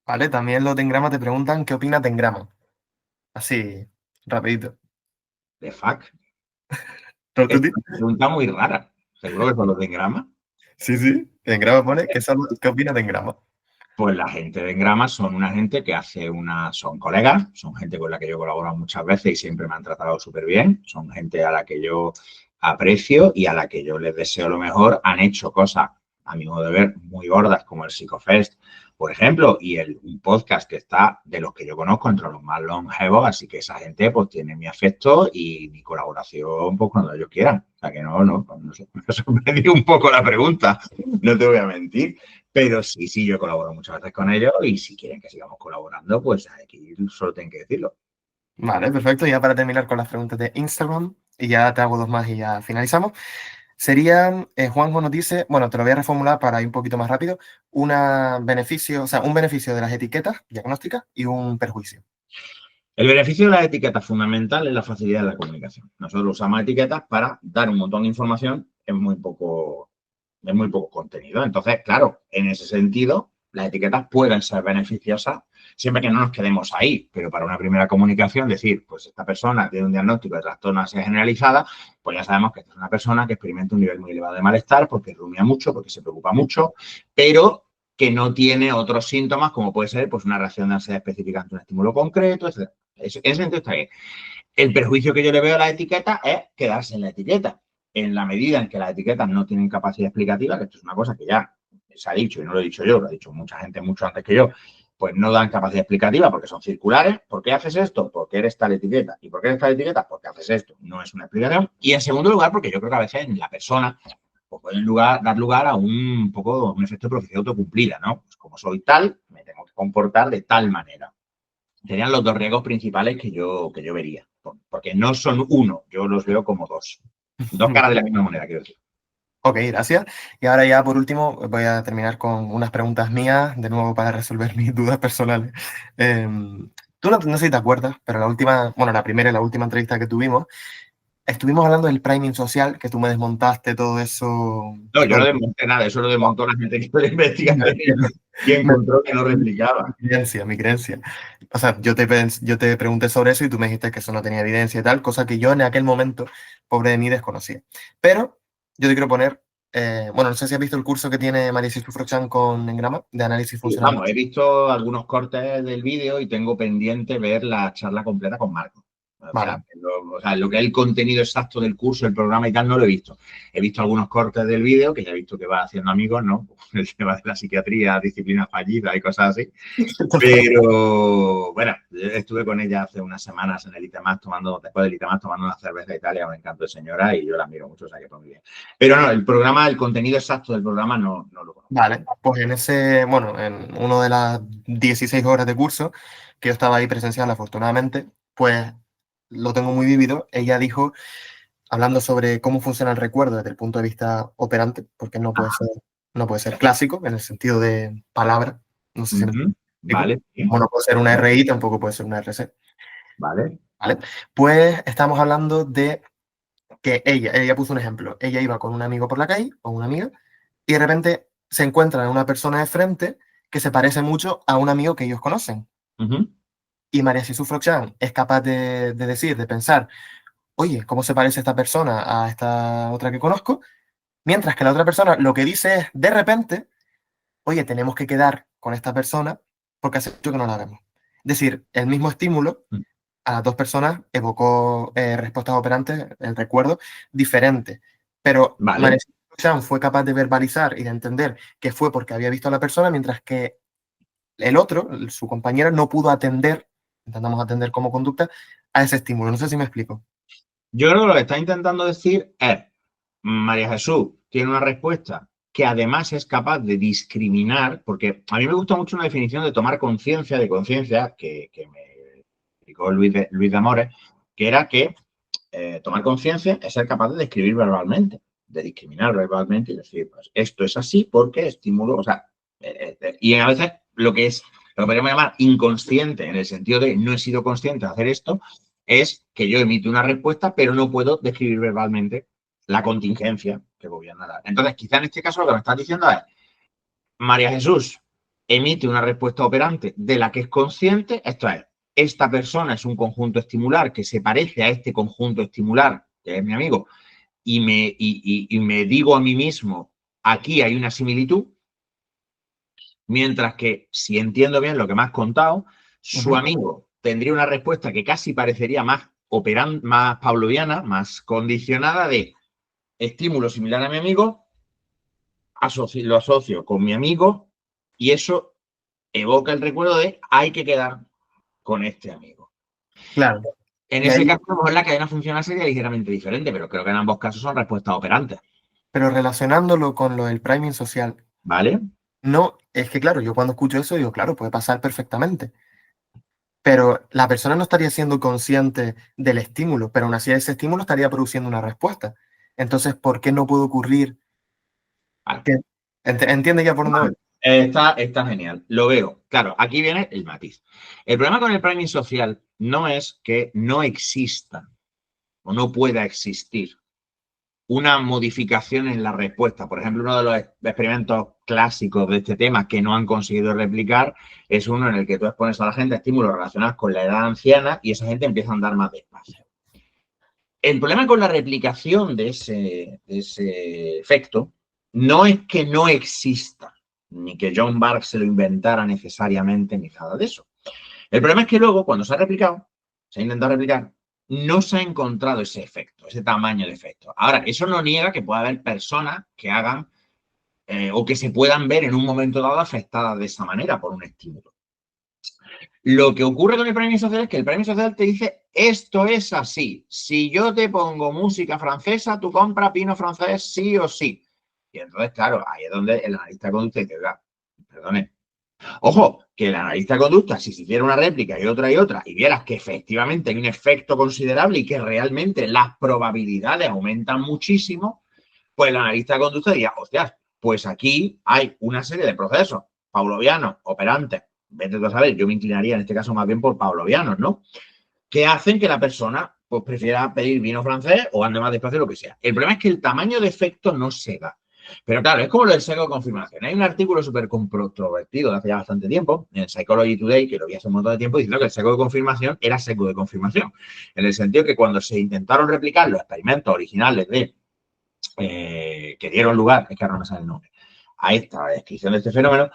Vale, también los de Engrama te preguntan qué opinas de Engrama. Así, rapidito. De fuck. ¿No Es tú, tío? una pregunta muy rara. Seguro que son los de Engrama. Sí, sí. Engrama pone qué opinas de Engrama. Pues la gente de Engrama son una gente que son colegas, son gente con la que yo he colaborado muchas veces y siempre me han tratado súper bien. Son gente a la que yo aprecio y a la que yo les deseo lo mejor. Han hecho cosas, a mi modo de ver, muy gordas como el Psicofest, por ejemplo, y un podcast que está de los que yo conozco entre los más longevos, así que esa gente pues tiene mi afecto y mi colaboración pues cuando ellos quieran. O sea que me sorprendió un poco la pregunta, no te voy a mentir. Pero sí, yo colaboro muchas veces con ellos y si quieren que sigamos colaborando, pues aquí solo tienen que decirlo. Vale, perfecto. Ya para terminar con las preguntas de Instagram, y ya te hago dos más y ya finalizamos. Serían, Juanjo nos dice, bueno, te lo voy a reformular para ir un poquito más rápido, un beneficio de las etiquetas diagnósticas y un perjuicio. El beneficio de las etiquetas fundamental es la facilidad de la comunicación. Nosotros usamos etiquetas para dar un montón de información en muy poco contenido. Entonces, claro, en ese sentido, las etiquetas pueden ser beneficiosas siempre que no nos quedemos ahí. Pero para una primera comunicación, decir, pues esta persona tiene un diagnóstico de trastorno de ansiedad generalizada, pues ya sabemos que esta es una persona que experimenta un nivel muy elevado de malestar porque rumia mucho, porque se preocupa mucho, pero que no tiene otros síntomas como puede ser pues, una reacción de ansiedad específica ante un estímulo concreto, etc. En ese sentido está bien. El perjuicio que yo le veo a la etiqueta es quedarse en la etiqueta. En la medida en que las etiquetas no tienen capacidad explicativa, que esto es una cosa que ya se ha dicho y no lo he dicho yo, lo ha dicho mucha gente mucho antes que yo, pues no dan capacidad explicativa porque son circulares. ¿Por qué haces esto? Porque eres tal etiqueta. ¿Y por qué eres tal etiqueta? Porque haces esto. No es una explicación. Y en segundo lugar, porque yo creo que a veces en la persona pues pueden dar lugar a un poco un efecto de profecía autocumplida, ¿no? Pues como soy tal, me tengo que comportar de tal manera. Serían los dos riesgos principales que yo vería, porque no son uno, yo los veo como dos. Dos caras de la misma moneda, quiero decir. Ok, gracias. Y ahora ya por último voy a terminar con unas preguntas mías, de nuevo para resolver mis dudas personales. Tú no sé si te acuerdas, pero la primera y la última entrevista que tuvimos, estuvimos hablando del priming social, que tú me desmontaste todo eso. No, yo no desmonté nada, eso lo desmontó la gente que hizo la investigación y encontró que no replicaba. Mi creencia. O sea, yo te pregunté sobre eso y tú me dijiste que eso no tenía evidencia y tal, cosa que yo en aquel momento, pobre de mí, desconocía. Pero yo te quiero poner, bueno, no sé si has visto el curso que tiene María Sufrochan con Engrama, de análisis Sí, funcional. vamos, he visto algunos cortes del vídeo y tengo pendiente ver la charla completa con Marco. Vale. O sea, lo que es el contenido exacto del curso, el programa y tal, no lo he visto. He visto algunos cortes del vídeo, que ya he visto que va haciendo amigos, ¿no? El tema de la psiquiatría, disciplina fallida y cosas así. Pero, bueno, estuve con ella hace unas semanas en el ITEMAS después del ITEMAS tomando una cerveza de Italia, un encanto de señora y yo la admiro mucho, o sea que fue muy bien. Pero no, el contenido exacto del programa no lo conozco. Vale, pues en uno de las 16 horas de curso, que yo estaba ahí presencial afortunadamente, pues lo tengo muy vívido. Ella dijo, hablando sobre cómo funciona el recuerdo desde el punto de vista operante, porque no puede ser clásico en el sentido de palabra, no sé si me explico. Vale, sí. Como no puede ser una RI, tampoco puede ser una RC. Vale. ¿Vale? Pues estamos hablando de que ella puso un ejemplo, ella iba con un amigo por la calle o una amiga y de repente se encuentran una persona de frente que se parece mucho a un amigo que ellos conocen. Y María Jesús Frochán es capaz de pensar, oye, ¿cómo se parece esta persona a esta otra que conozco? Mientras que la otra persona lo que dice es, de repente, oye, tenemos que quedar con esta persona porque hace mucho que no la vemos. Es decir, el mismo estímulo a las dos personas evocó respuestas operantes, el recuerdo, diferente. Pero Vale. María Chan fue capaz de verbalizar y de entender que fue porque había visto a la persona, mientras que el otro, su compañero, no pudo intentamos atender como conducta, a ese estímulo. No sé si me explico. Yo creo que lo que está intentando decir es, María Jesús tiene una respuesta que además es capaz de discriminar, porque a mí me gusta mucho una definición de tomar conciencia, que me explicó Luis de Amores, que era que tomar conciencia es ser capaz de describir verbalmente, de discriminar verbalmente y decir, pues esto es así porque estímulo, o sea, y a veces lo que podríamos llamar inconsciente, en el sentido de no he sido consciente de hacer esto, es que yo emito una respuesta, pero no puedo describir verbalmente la contingencia que voy a dar. Entonces, quizá en este caso lo que me estás diciendo es, María Jesús emite una respuesta operante de la que es consciente, esto es, esta persona es un conjunto estimular que se parece a este conjunto estimular, que es mi amigo, y me digo a mí mismo, aquí hay una similitud, mientras que, si entiendo bien lo que me has contado, su amigo tendría una respuesta que casi parecería más más pavloviana, más condicionada de estímulo similar a mi amigo, lo asocio con mi amigo y eso evoca el recuerdo de hay que quedar con este amigo. Claro. En ese caso, a lo mejor la cadena funcional sería ligeramente diferente, pero creo que en ambos casos son respuestas operantes. Pero relacionándolo con lo del priming social, ¿Vale? no, es que claro, yo cuando escucho eso digo, claro, puede pasar perfectamente. Pero la persona no estaría siendo consciente del estímulo, pero aún así ese estímulo estaría produciendo una respuesta. Entonces, ¿por qué no puede ocurrir? Vale. ¿Entiende ya por dónde voy? Está genial, lo veo. Claro, aquí viene el matiz. El problema con el priming social no es que no exista o no pueda existir una modificación en la respuesta. Por ejemplo, uno de los experimentos clásicos de este tema que no han conseguido replicar es uno en el que tú expones a la gente a estímulos relacionados con la edad anciana y esa gente empieza a andar más despacio. El problema con la replicación de ese efecto no es que no exista, ni que John Bark se lo inventara necesariamente, ni nada de eso. El problema es que luego, cuando se ha replicado, se ha intentado replicar, no se ha encontrado ese efecto, ese tamaño de efecto. Ahora, eso no niega que pueda haber personas que hagan o que se puedan ver en un momento dado afectadas de esa manera por un estímulo. Lo que ocurre con el premio social es que el premio social te dice esto es así. Si yo te pongo música francesa, tú compras pino francés sí o sí. Y entonces, claro, ahí es donde el analista de conducta dice, perdone. Ojo, que el analista de conducta, si se hiciera una réplica y otra, y vieras que efectivamente hay un efecto considerable y que realmente las probabilidades aumentan muchísimo, pues el analista de conducta diría, hostias, pues aquí hay una serie de procesos pavlovianos, operantes, vete tú a saber, yo me inclinaría en este caso más bien por pavlovianos, ¿no? Que hacen que la persona pues prefiera pedir vino francés o ande más despacio, lo que sea. El problema es que el tamaño de efecto no se da. Pero claro, es como lo del sesgo de confirmación. Hay un artículo súper controvertido de hace ya bastante tiempo, en Psychology Today, que lo vi hace un montón de tiempo, diciendo que el sesgo de confirmación era sesgo de confirmación. En el sentido que cuando se intentaron replicar los experimentos originales que dieron lugar, es que ahora no me sale el nombre, a esta descripción de este fenómeno,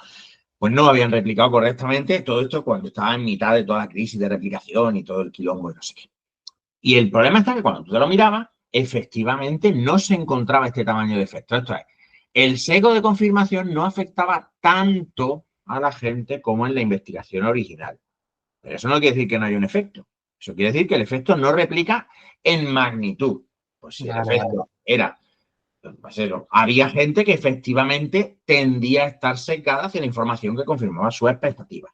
pues no habían replicado correctamente todo esto cuando estaba en mitad de toda la crisis de replicación y todo el quilombo y no sé qué. Y el problema está que cuando tú te lo mirabas, efectivamente no se encontraba este tamaño de efecto. Esto es, el sesgo de confirmación no afectaba tanto a la gente como en la investigación original. Pero eso no quiere decir que no haya un efecto. Eso quiere decir que el efecto no replica en magnitud. Pues si el efecto era, pues eso, había gente que efectivamente tendía a estar secada hacia la información que confirmaba su expectativa.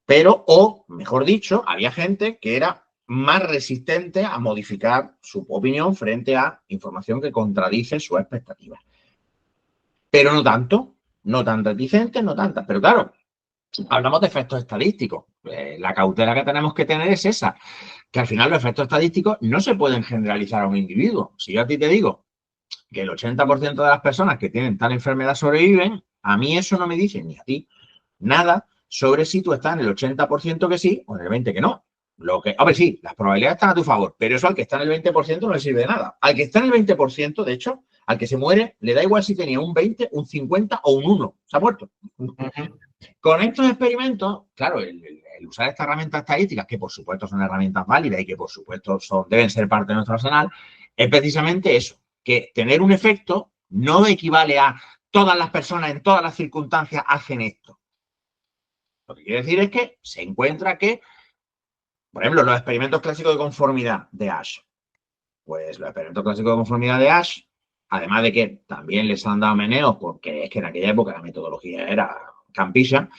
Pero, o mejor dicho, había gente que era más resistente a modificar su opinión frente a información que contradice su expectativa. Pero no tanto, no tan reticentes, no tantas. Pero claro, hablamos de efectos estadísticos. La cautela que tenemos que tener es esa, que al final los efectos estadísticos no se pueden generalizar a un individuo. Si yo a ti te digo que el 80% de las personas que tienen tal enfermedad sobreviven, a mí eso no me dice, ni a ti, nada sobre si tú estás en el 80% que sí o en el 20% que no. Hombre, sí, las probabilidades están a tu favor, pero eso al que está en el 20% no le sirve de nada. Al que está en el 20%, de hecho, al que se muere, le da igual si tenía un 20, un 50 o un 1. Se ha muerto. Con estos experimentos, claro, el usar estas herramientas estadísticas, que por supuesto son herramientas válidas y que por supuesto deben ser parte de nuestro arsenal, es precisamente eso, que tener un efecto no equivale a todas las personas en todas las circunstancias hacen esto. Lo que quiere decir es que se encuentra que, por ejemplo, los experimentos clásicos de conformidad de Ash. Pues los experimentos clásicos de conformidad de Ash además de que también les han dado meneos, porque es que en aquella época la metodología era campilla,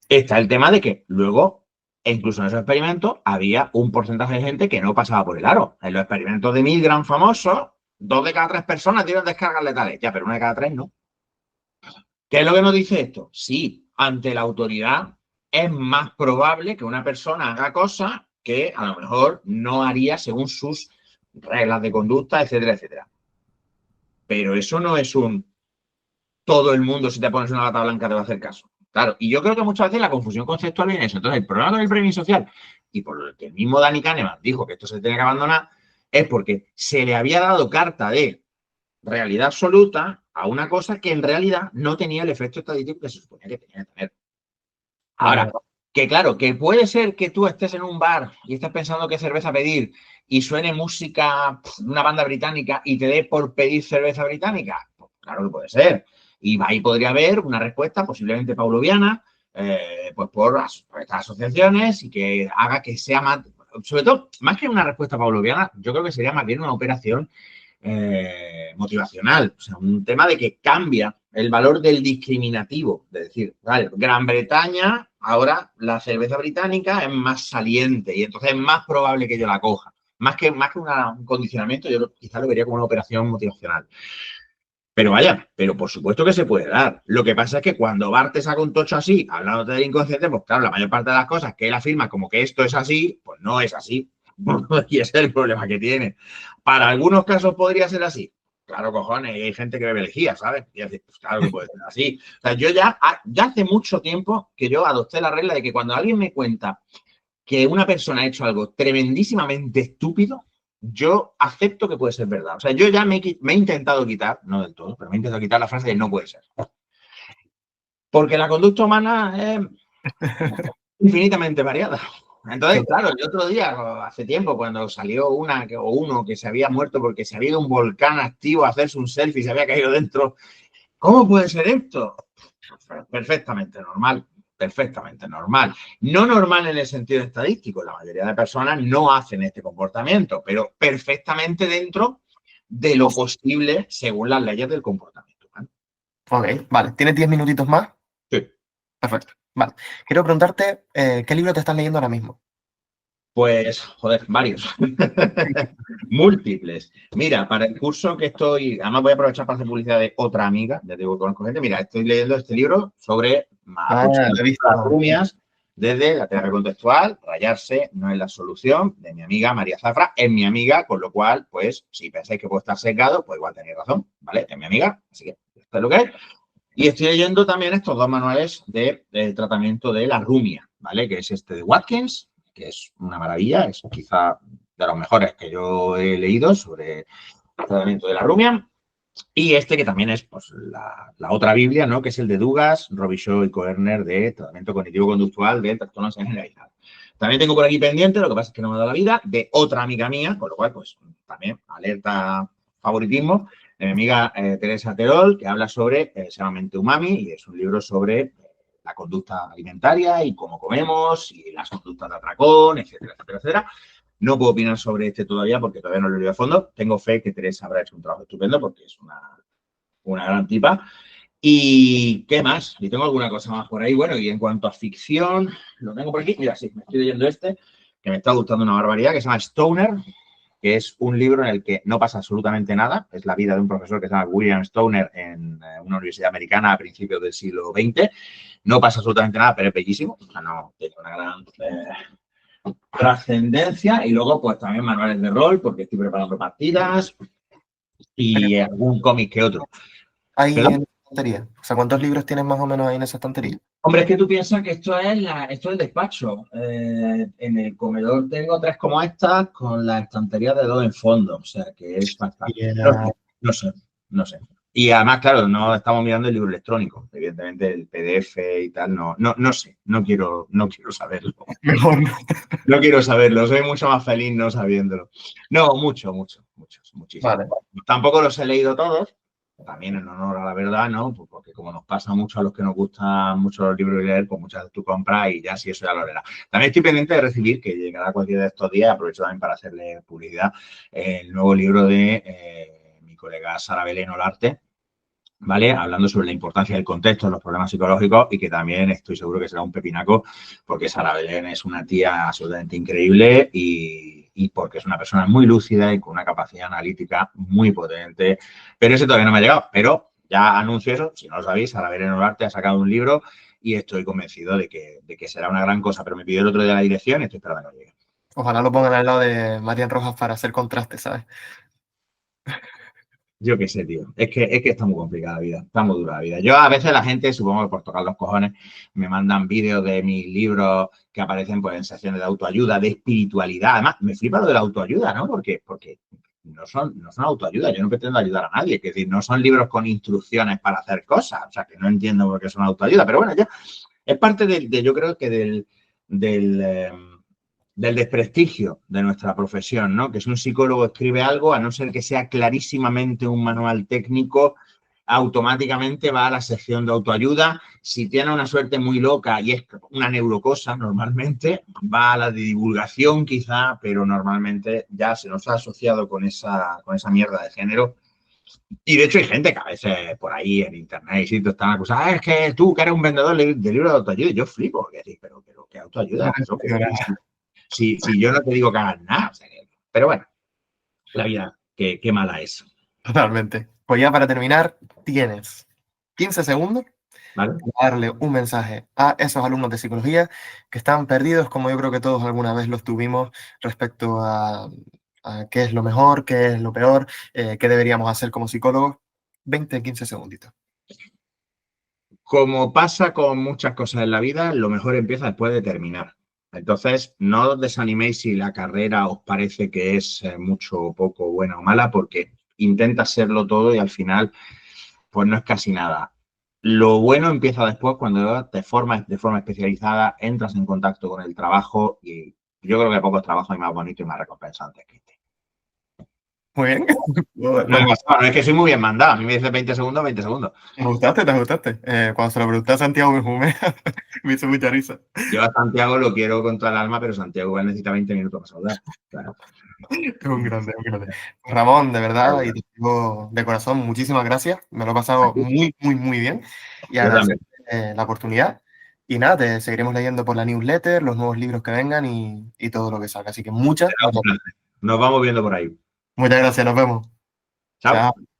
está el tema de que luego, incluso en esos experimentos, había un porcentaje de gente que no pasaba por el aro. En los experimentos de Milgram famosos, 2 de cada 3 personas tienen descargas letales. Ya, pero 1 de cada 3 no. ¿Qué es lo que nos dice esto? Sí, ante la autoridad es más probable que una persona haga cosas que a lo mejor no haría según sus reglas de conducta, etcétera, etcétera. Pero eso no es todo el mundo, si te pones una bata blanca, te va a hacer caso. Claro, y yo creo que muchas veces la confusión conceptual viene en eso. Entonces, el problema con el premio social, y por lo que el mismo Danny Kahneman dijo que esto se tiene que abandonar, es porque se le había dado carta de realidad absoluta a una cosa que en realidad no tenía el efecto estadístico que se suponía que tenía que tener. Ahora, que claro, que puede ser que tú estés en un bar y estés pensando qué cerveza pedir y suene música de una banda británica y te dé por pedir cerveza británica. Pues claro que puede ser. Y ahí podría haber una respuesta posiblemente pavloviana, pues por estas asociaciones y que haga que sea más, sobre todo, más que una respuesta pavloviana, yo creo que sería más bien una operación motivacional, o sea, un tema de que cambia el valor del discriminativo, de decir, vale, Gran Bretaña, ahora la cerveza británica es más saliente y entonces es más probable que yo la coja. Más que un condicionamiento, yo quizás lo vería como una operación motivacional. Pero vaya, pero por supuesto que se puede dar. Lo que pasa es que cuando Bart te saca un tocho así, hablando del inconsciente, pues claro, la mayor parte de las cosas que él afirma como que esto es así, pues no es así. Y ese es el problema que tiene. Para algunos casos podría ser así. Claro, cojones, hay gente que bebe lejía, ¿sabes? Y dices, pues claro que puede ser así. O sea, yo ya hace mucho tiempo que yo adopté la regla de que cuando alguien me cuenta que una persona ha hecho algo tremendísimamente estúpido, yo acepto que puede ser verdad. O sea, yo ya me he intentado quitar, no del todo, pero me he intentado quitar la frase de no puede ser. Porque la conducta humana es infinitamente variada. Entonces, claro, el otro día, hace tiempo, cuando salió uno que se había muerto porque se había ido a un volcán activo a hacerse un selfie y se había caído dentro, ¿cómo puede ser esto? Perfectamente normal, perfectamente normal. No normal en el sentido estadístico, la mayoría de personas no hacen este comportamiento, pero perfectamente dentro de lo posible según las leyes del comportamiento. ¿Vale? Ok, vale. ¿Tienes 10 minutitos más? Sí. Perfecto. Vale. Quiero preguntarte, ¿qué libro te estás leyendo ahora mismo? Pues, joder, varios. Múltiples. Mira, para el curso que estoy, además voy a aprovechar para hacer publicidad de otra amiga, ya digo, conozco gente, mira, estoy leyendo este libro sobre Lo he visto. las rumias desde la terapia contextual, rayarse no es la solución, de mi amiga María Zafra, es mi amiga, con lo cual, pues, si pensáis que puedo estar sesgado, pues igual tenéis razón, ¿vale? Es mi amiga, así que esto es lo que es. Y estoy leyendo también estos 2 manuales de tratamiento de la rumia, ¿vale? Que es este de Watkins, que es una maravilla, es quizá de los mejores que yo he leído sobre el tratamiento de la rumia. Y este que también es pues, la otra Biblia, ¿no? Que es el de Dugas, Robichaud y Koerner de tratamiento cognitivo-conductual de trastornos generalizados. También tengo por aquí pendiente, lo que pasa es que no me ha dado la vida, de otra amiga mía, con lo cual, pues también alerta favoritismo, de mi amiga Teresa Terol, que habla sobre, se llama Mente Umami, y es un libro sobre la conducta alimentaria y cómo comemos, y las conductas de atracón, etcétera, etcétera, etcétera. No puedo opinar sobre este todavía porque todavía no lo he leído a fondo. Tengo fe que Teresa habrá hecho un trabajo estupendo porque es una gran tipa. ¿Y qué más? Y tengo alguna cosa más por ahí. Bueno, y en cuanto a ficción, lo tengo por aquí. Mira, sí, me estoy leyendo este, que me está gustando una barbaridad, que se llama Stoner, que es un libro en el que no pasa absolutamente nada. Es la vida de un profesor que se llama William Stoner en una universidad americana a principios del siglo XX. No pasa absolutamente nada, pero es bellísimo. O sea, no tiene una gran trascendencia. Y luego, pues también manuales de rol, porque estoy preparando partidas y algún cómic que otro. Ahí ¿Perdón? en la estantería. O sea, ¿cuántos libros tienes más o menos ahí en esa estantería? Hombre, es que tú piensas que esto es el despacho. En el comedor tengo 3 como estas, con la estantería de 2 en fondo. O sea, que es bastante. No sé, no sé. Y además, claro, no estamos mirando el libro electrónico. Evidentemente, el PDF y tal, no sé. No quiero saberlo. Mejor no. No quiero saberlo. Soy mucho más feliz no sabiéndolo. No, muchísimo. Vale. Tampoco los he leído todos. También en honor a la verdad, ¿no? Pues porque como nos pasa mucho a los que nos gustan mucho los libros de leer, pues muchas veces tú compras y ya si eso ya lo leerás. También estoy pendiente de recibir, que llegará cualquier de estos días, aprovecho también para hacerle publicidad, el nuevo libro de mi colega Sara Belén Olarte, ¿vale? Hablando sobre la importancia del contexto en los problemas psicológicos y que también estoy seguro que será un pepinaco porque Sara Belén es una tía absolutamente increíble y porque es una persona muy lúcida y con una capacidad analítica muy potente. Pero ese todavía no me ha llegado. Pero ya anuncio eso, si no lo sabéis, Sara Belén Olarte ha sacado un libro y estoy convencido de que será una gran cosa. Pero me pidió el otro día la dirección y estoy esperando a que llegue. Ojalá lo pongan al lado de Marian Rojas para hacer contraste, ¿sabes? Yo qué sé, tío. Es que está muy complicada la vida, está muy dura la vida. Yo a veces la gente, supongo que por tocar los cojones, me mandan vídeos de mis libros que aparecen pues, en secciones de autoayuda, de espiritualidad. Además, me flipa lo de la autoayuda, ¿no? Porque no son autoayuda, yo no pretendo ayudar a nadie. Es decir, no son libros con instrucciones para hacer cosas. O sea, que no entiendo por qué son autoayuda. Pero bueno, ya es parte yo creo que del, eh, del desprestigio de nuestra profesión, ¿no? Que si un psicólogo escribe algo, a no ser que sea clarísimamente un manual técnico, automáticamente va a la sección de autoayuda. Si tiene una suerte muy loca y es una neurocosa, normalmente va a la de divulgación quizá, pero normalmente ya se nos ha asociado con esa mierda de género. Y de hecho hay gente que a veces por ahí en internet y sitios están acusados, es que tú que eres un vendedor de libros de autoayuda, y yo flipo, que decir, pero ¿qué autoayuda? Si yo no te digo que hagas nada. O sea, pero bueno, la vida, qué mala es. Totalmente. Pues ya para terminar, tienes 15 segundos ¿Vale? para darle un mensaje a esos alumnos de psicología que están perdidos, como yo creo que todos alguna vez los tuvimos, respecto a qué es lo mejor, qué es lo peor, qué deberíamos hacer como psicólogos. 20, 15 segunditos. Como pasa con muchas cosas en la vida, lo mejor empieza después de terminar. Entonces, no os desaniméis si la carrera os parece que es mucho o poco buena o mala, porque intenta serlo todo y al final, pues no es casi nada. Lo bueno empieza después cuando te formas de forma especializada, entras en contacto con el trabajo y yo creo que pocos trabajos hay más bonitos y más recompensantes que este. Muy bien. No, es que soy muy bien mandado. A mí me dice 20 segundos, 20 segundos. ¿Te gustaste? ¿Te gustaste? Cuando se lo pregunté a Santiago me hizo mucha risa. Yo a Santiago lo quiero con toda el alma, pero Santiago igual necesita 20 minutos para saludar. Claro. Es un grande, un grande. Ramón, de verdad, y te digo de corazón, muchísimas gracias. Me lo he pasado muy, muy, muy bien. Y Yo agradecerte también. la oportunidad. Y nada, te seguiremos leyendo por la newsletter, los nuevos libros que vengan y todo lo que salga. Así que muchas, Nos vamos viendo por ahí. muchas gracias. Nos vemos. Chao. Chao.